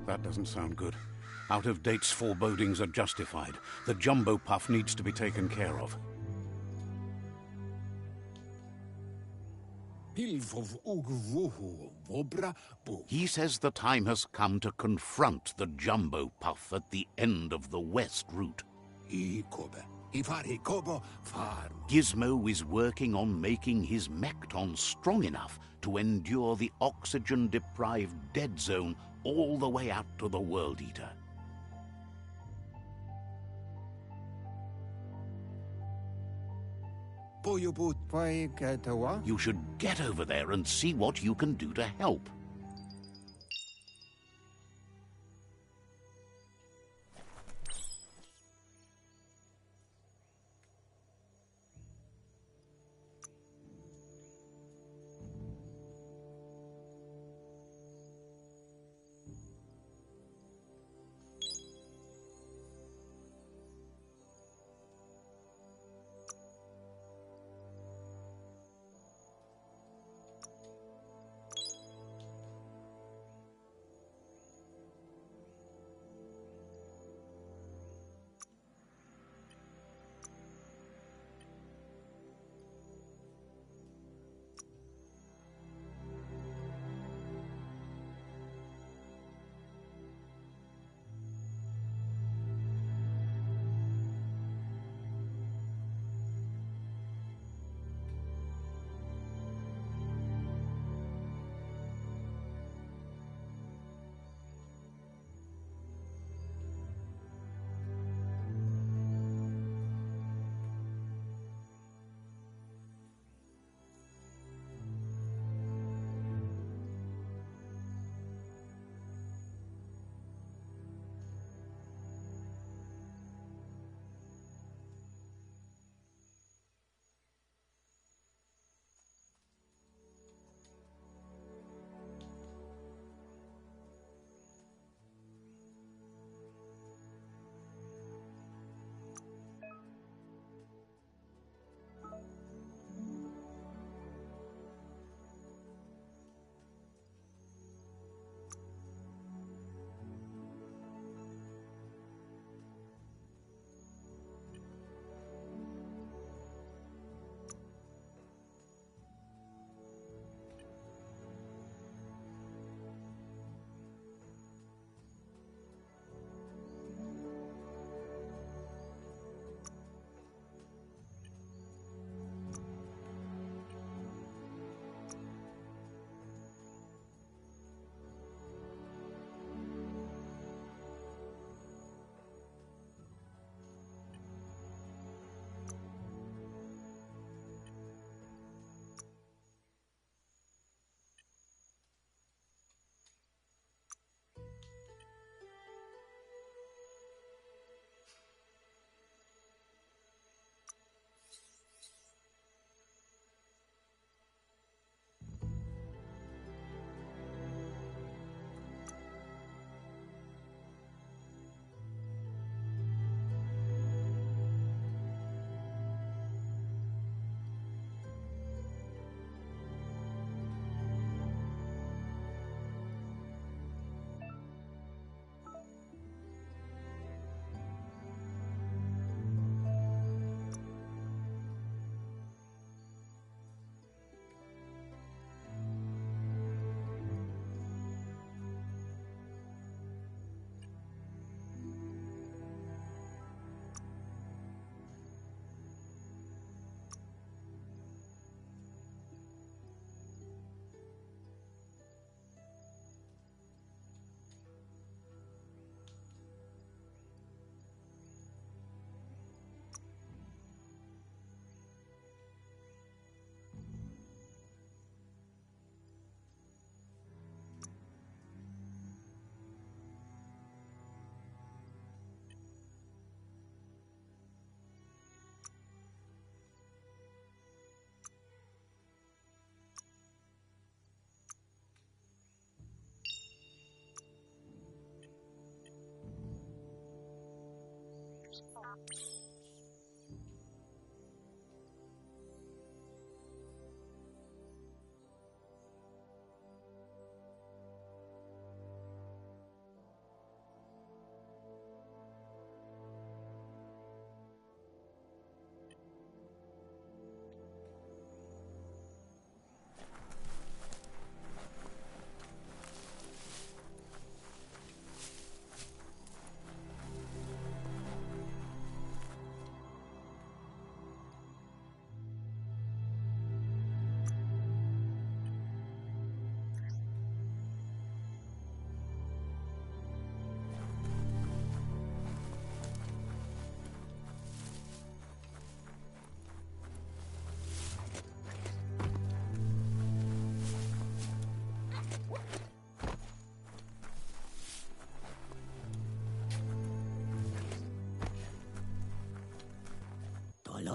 That doesn't sound good. Out-of-date's forebodings are justified. The jumbo puff needs to be taken care of. He says the time has come to confront the jumbo puff at the end of the west route. Gizmo is working on making his Mekton strong enough to endure the oxygen-deprived dead zone all the way out to the World Eater. You should get over there and see what you can do to help.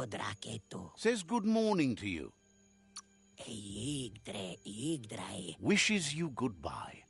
Todraketo. Says good morning to you. Igdre. Wishes you goodbye.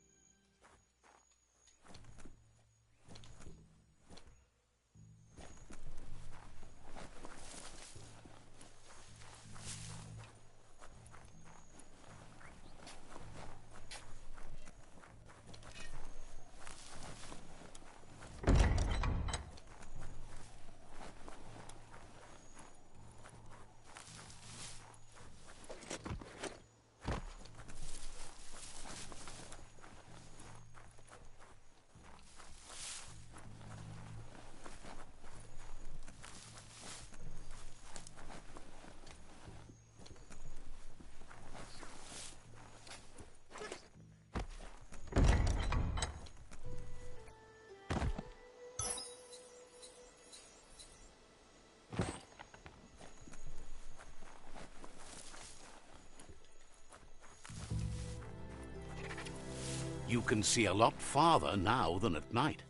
You can see a lot farther now than at night.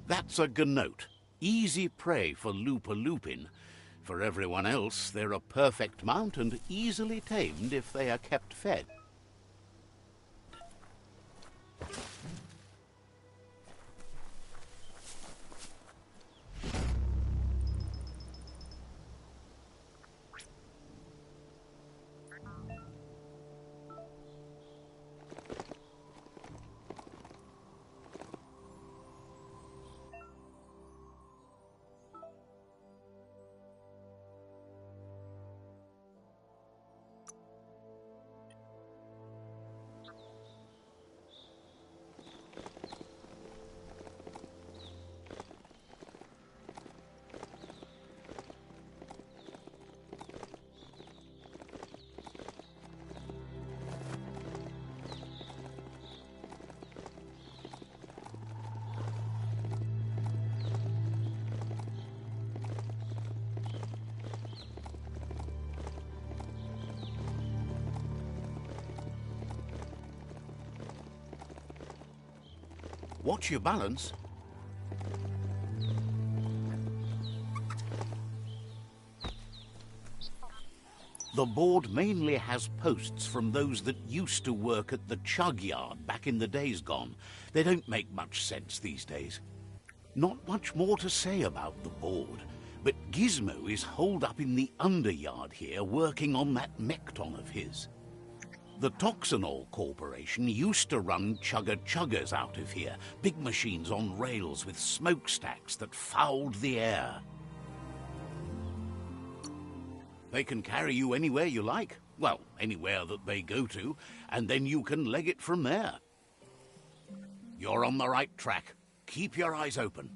That's a gnote. Easy prey for Lupin. For everyone else, they're a perfect mount and easily tamed if they are kept fed. Watch your balance. The board mainly has posts from those that used to work at the chug yard back in the days gone. They don't make much sense these days. Not much more to say about the board, but Gizmo is holed up in the underyard here working on that Mekton of his. The Toxanol Corporation used to run chugger-chuggers out of here, big machines on rails with smokestacks that fouled the air. They can carry you anywhere you like, well, anywhere that they go to, and then you can leg it from there. You're on the right track. Keep your eyes open.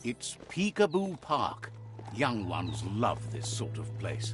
It's Peekaboo Park. Young ones love this sort of place.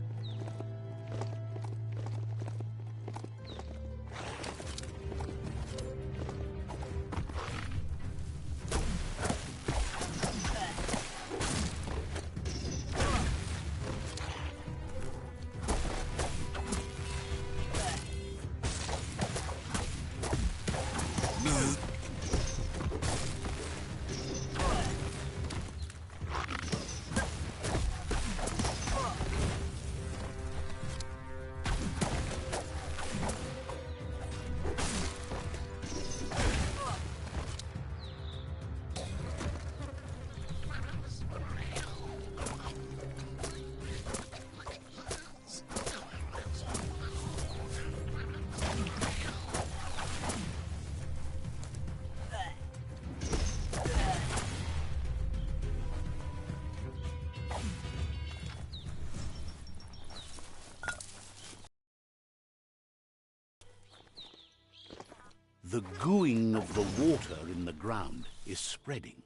The gooing of the water in the ground is spreading.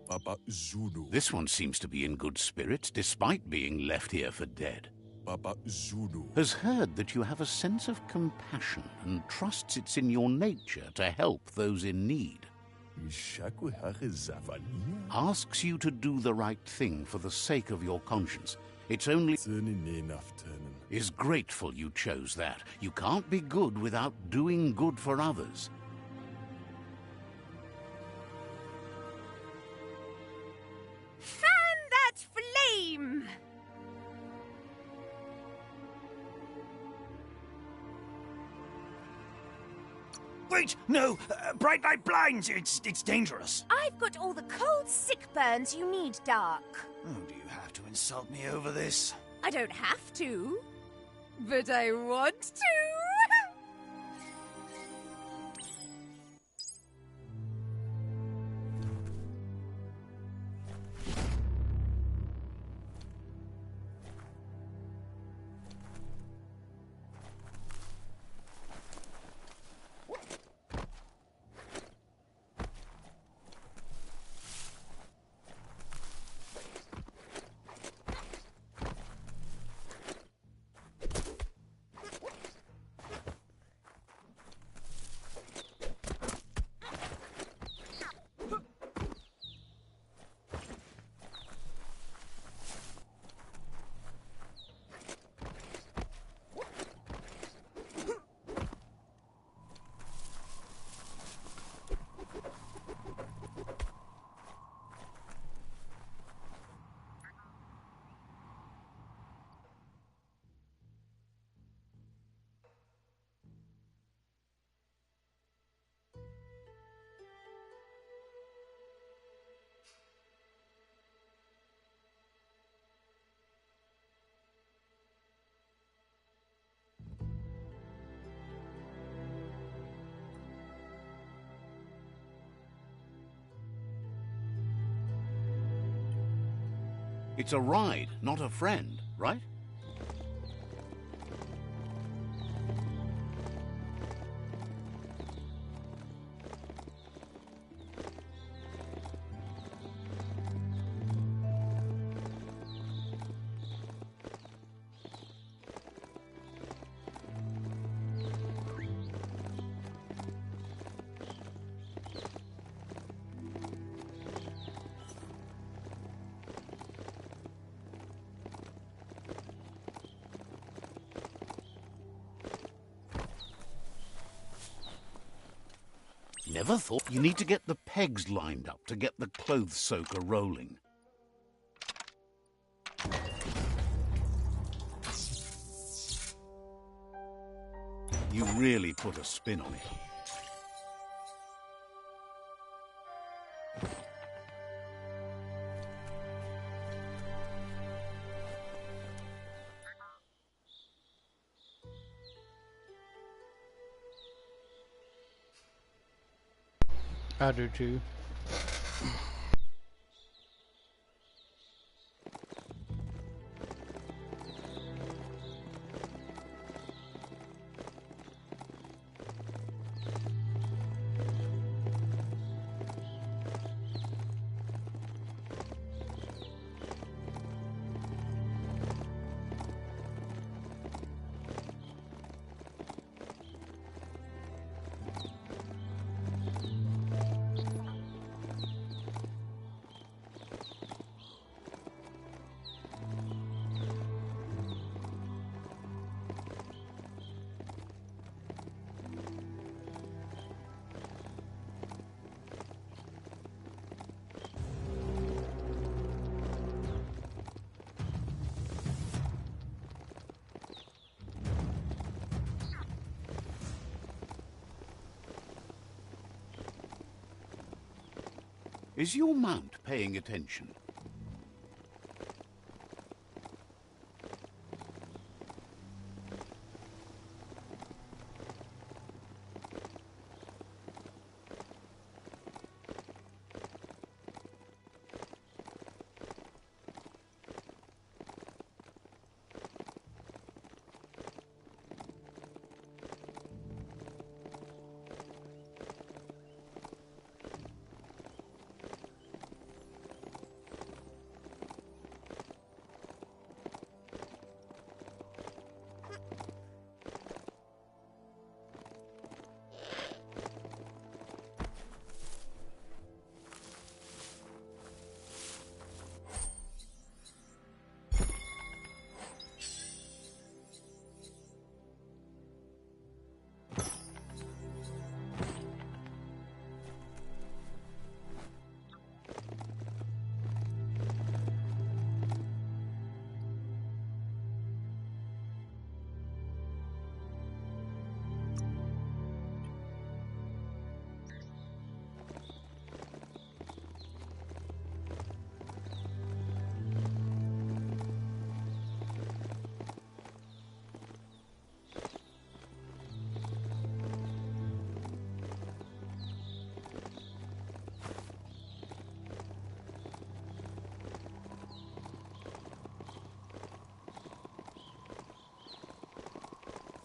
Papa Zulu. This one seems to be in good spirits, despite being left here for dead. Papa Zulu. Has heard that you have a sense of compassion and trusts it's in your nature to help those in need. Asks you to do the right thing for the sake of your conscience. It's only... Is grateful you chose that. You can't be good without doing good for others. Fan that flame! Wait, no! Bright light blinds! It's dangerous. I've got all the cold, sick burns you need, Dark. Oh, do you have to insult me over this? I don't have to, but I want to. It's a ride, not a friend, right? Never thought you need to get the pegs lined up to get the clothes soaker rolling. You really put a spin on it. I do too. Is your mount paying attention?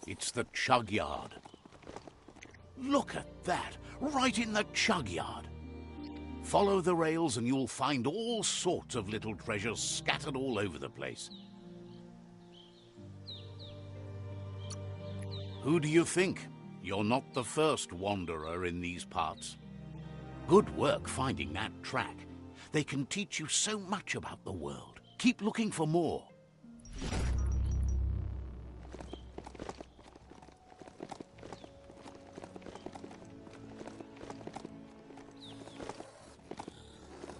It's the chug yard. Look at that, right in the chug yard. Follow the rails and you'll find all sorts of little treasures scattered all over the place. Who do you think? You're not the first wanderer in these parts. Good work finding that track. They can teach you so much about the world. Keep looking for more.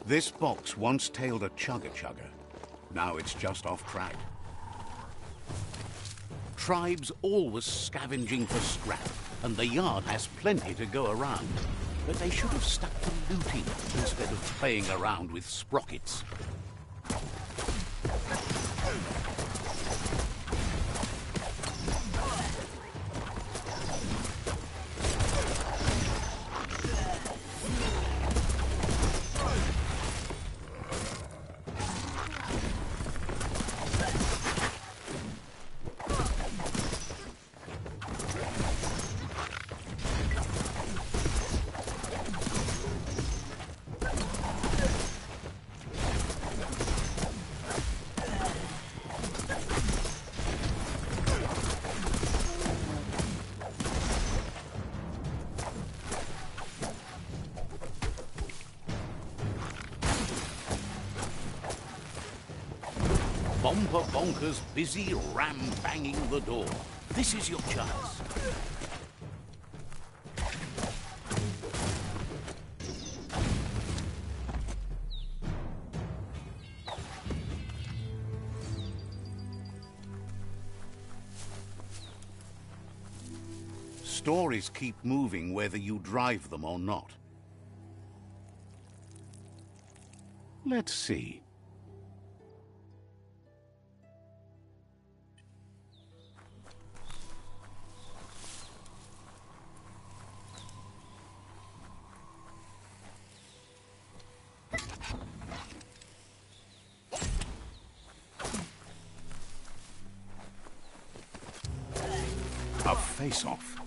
This box once tailed a chugger-chugger. Now it's just off track. Tribes always scavenging for scrap, and the yard has plenty to go around. But they should have stuck to looting instead of playing around with sprockets. Bomper Bonker's busy ram-banging the door. This is your chance. Stories keep moving whether you drive them or not. Let's see. A face-off.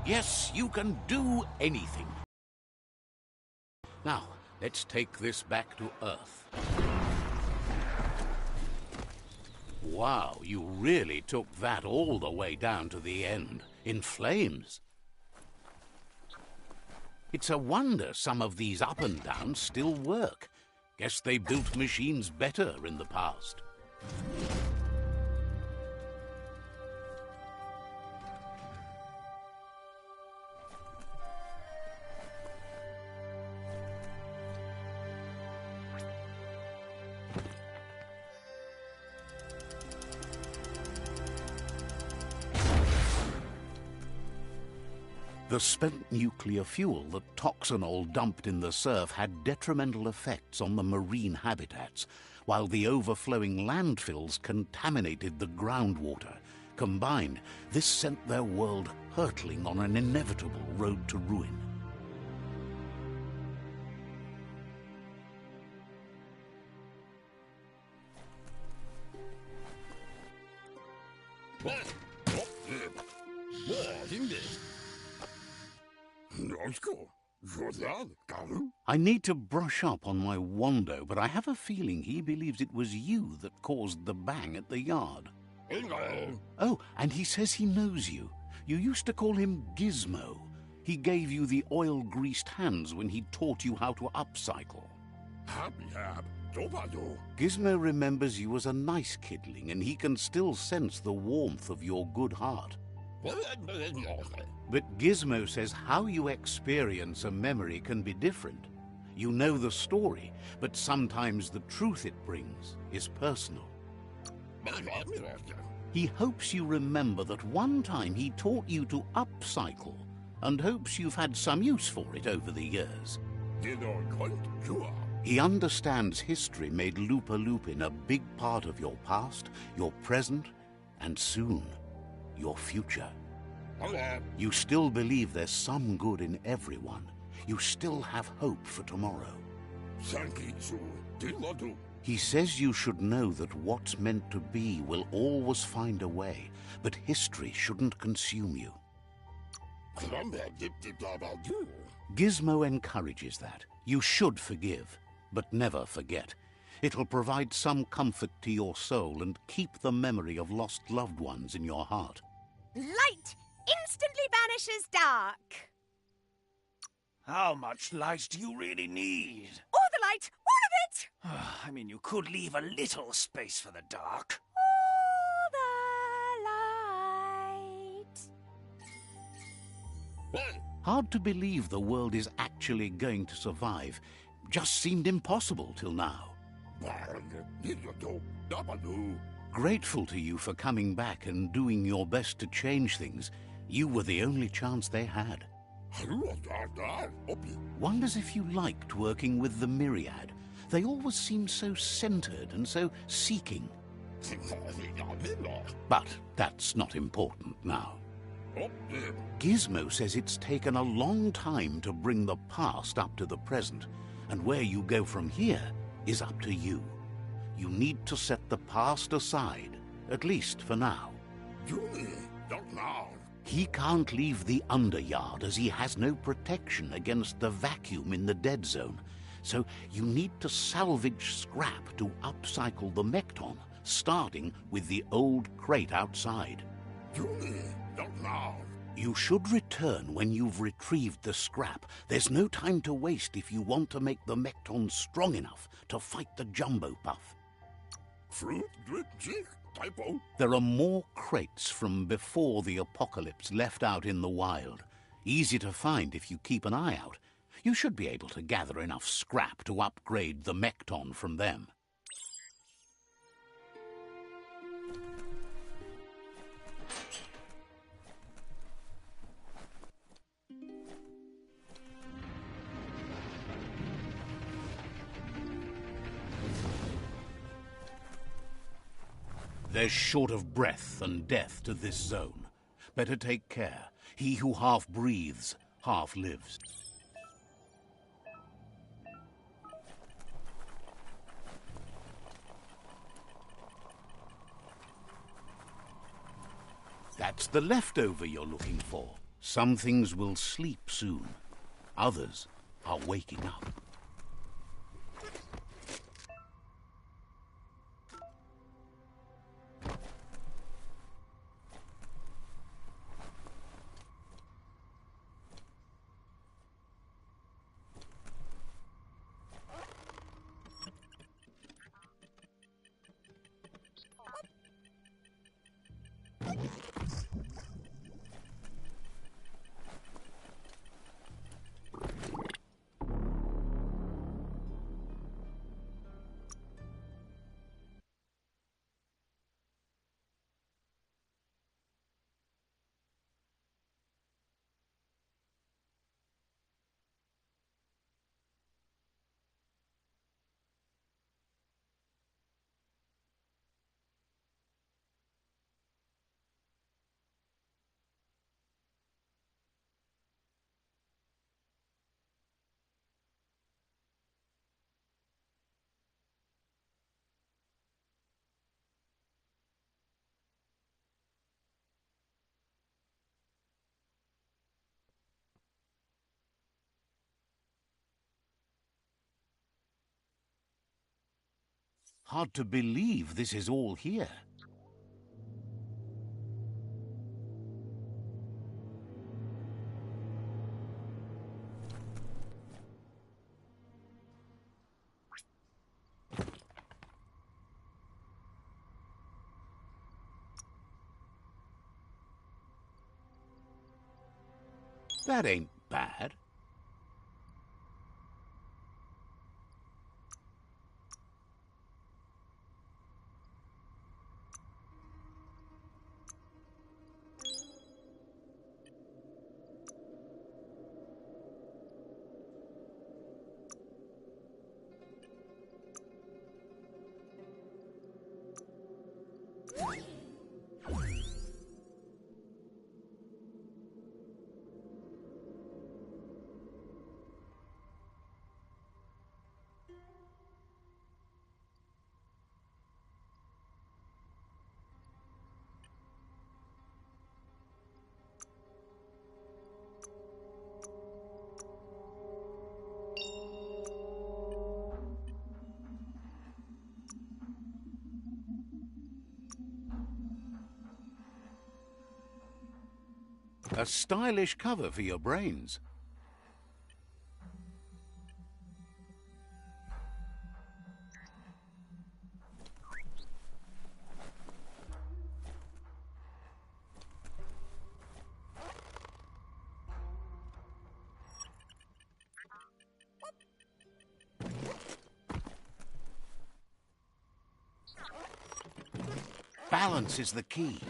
Yes, you can do anything. Now, let's take this back to Earth. Wow, you really took that all the way down to the end, in flames. It's a wonder some of these up and downs still work. Guess they built machines better in the past. The spent nuclear fuel that Toxanol dumped in the surf had detrimental effects on the marine habitats, while the overflowing landfills contaminated the groundwater. Combined, this sent their world hurtling on an inevitable road to ruin. I need to brush up on my Wando, but I have a feeling he believes it was you that caused the bang at the yard. Oh, and he says he knows you. You used to call him Gizmo. He gave you the oil-greased hands when he taught you how to upcycle. Gizmo remembers you as a nice kidling, and he can still sense the warmth of your good heart. But Gizmo says how you experience a memory can be different. You know the story, but sometimes the truth it brings is personal. He hopes you remember that one time he taught you to upcycle, and hopes you've had some use for it over the years. He understands history made Lupa Lupin a big part of your past, your present, and soon, your future. You still believe there's some good in everyone. You still have hope for tomorrow. He says you should know that what's meant to be will always find a way, but history shouldn't consume you. Gizmo encourages that. You should forgive, but never forget. It'll provide some comfort to your soul and keep the memory of lost loved ones in your heart. Light instantly banishes dark. How much light do you really need? All the light, all of it! I mean, you could leave a little space for the dark. All the light. Hard to believe the world is actually going to survive. Just seemed impossible till now. Grateful to you for coming back and doing your best to change things. You were the only chance they had. Wonders if you liked working with the Myriad. They always seemed so centered and so seeking. But that's not important now. Gizmo says it's taken a long time to bring the past up to the present, and where you go from here is up to you. You need to set the past aside, at least for now. He can't leave the Underyard as he has no protection against the vacuum in the dead zone, so you need to salvage scrap to upcycle the Mekton, starting with the old crate outside. You should return when you've retrieved the scrap. There's no time to waste if you want to make the Mekton strong enough to fight the Jumbo Puff. There are more crates from before the apocalypse left out in the wild. Easy to find if you keep an eye out. You should be able to gather enough scrap to upgrade the Mekton from them. There's short of breath and death to this zone. Better take care. He who half breathes, half lives. That's the leftover you're looking for. Some things will sleep soon. Others are waking up. Hard to believe this is all here. That ain't bad. A stylish cover for your brains. Balance is the key.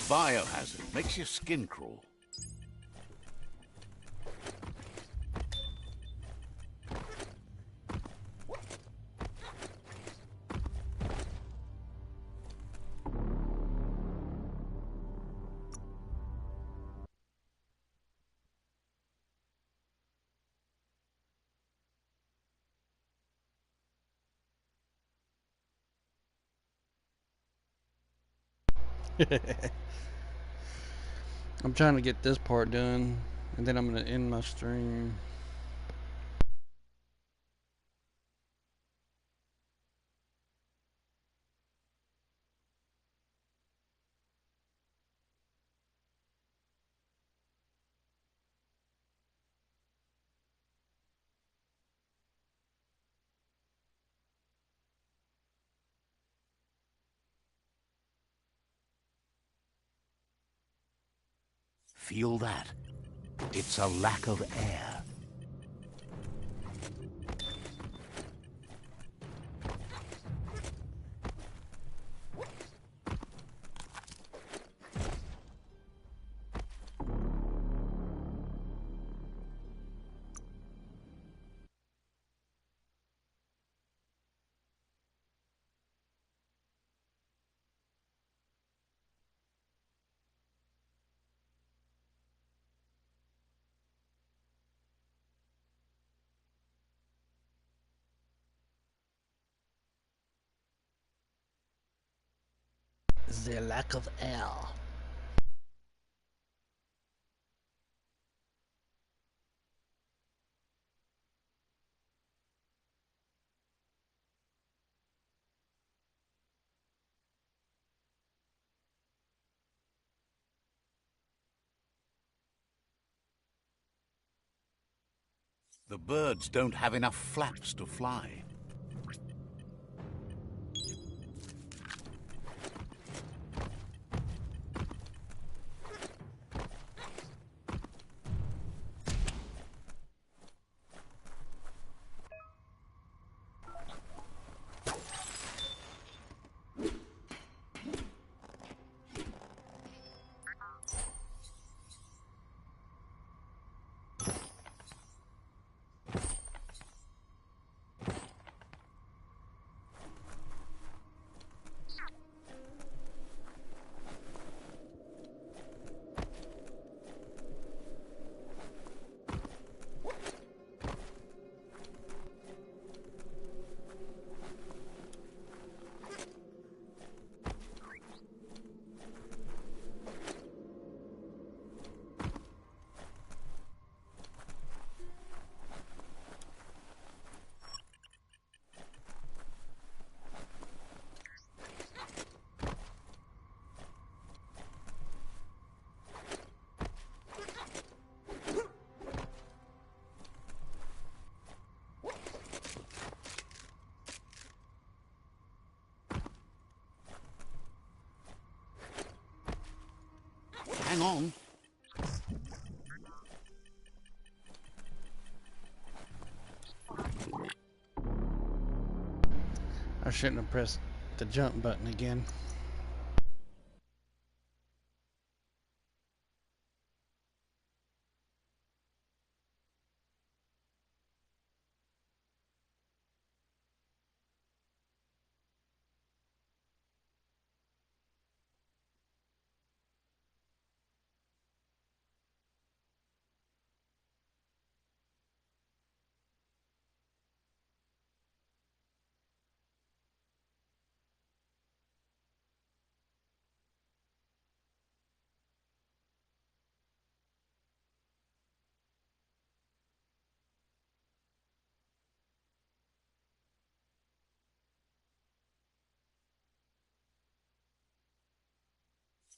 Biohazard makes your skin crawl. I'm trying to get this part done, and then I'm going to end my stream. Feel that? It's a lack of air. The lack of air. The birds don't have enough flaps to fly. on. I shouldn't have pressed the jump button again.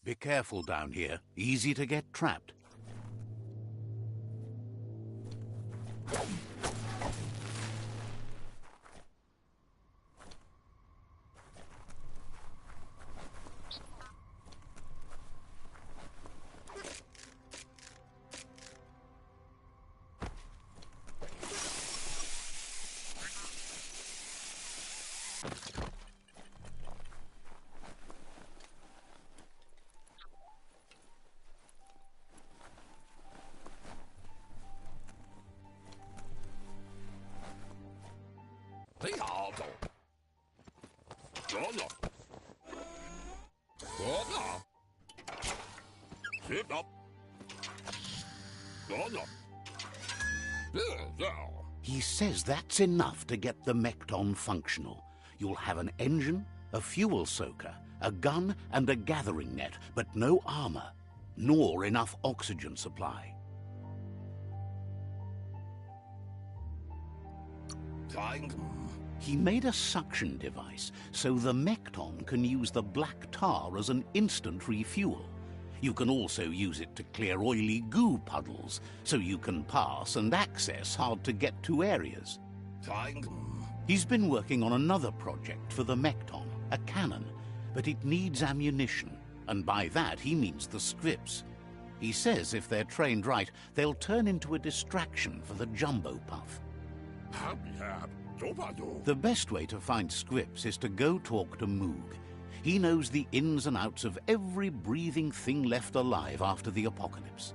Be careful down here. Easy to get trapped. Sit up. He says that's enough to get the Mekton functional. You'll have an engine, a fuel soaker, a gun, and a gathering net, but no armor, nor enough oxygen supply. He made a suction device, so the Mekton can use the black tar as an instant refuel. You can also use it to clear oily goo puddles, so you can pass and access hard-to-get-to areas. He's been working on another project for the Mekton, a cannon, but it needs ammunition, and by that he means the scripts. He says if they're trained right, they'll turn into a distraction for the Jumbo Puff. The best way to find scripts is to go talk to Moog. He knows the ins and outs of every breathing thing left alive after the apocalypse.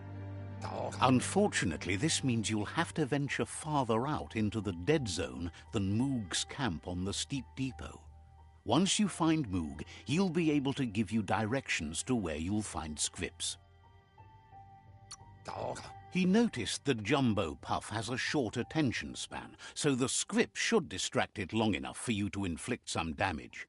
Unfortunately, this means you'll have to venture farther out into the dead zone than Moog's camp on the steep depot. Once you find Moog, he'll be able to give you directions to where you'll find scripts. He noticed the Jumbo Puff has a short attention span, so the script should distract it long enough for you to inflict some damage.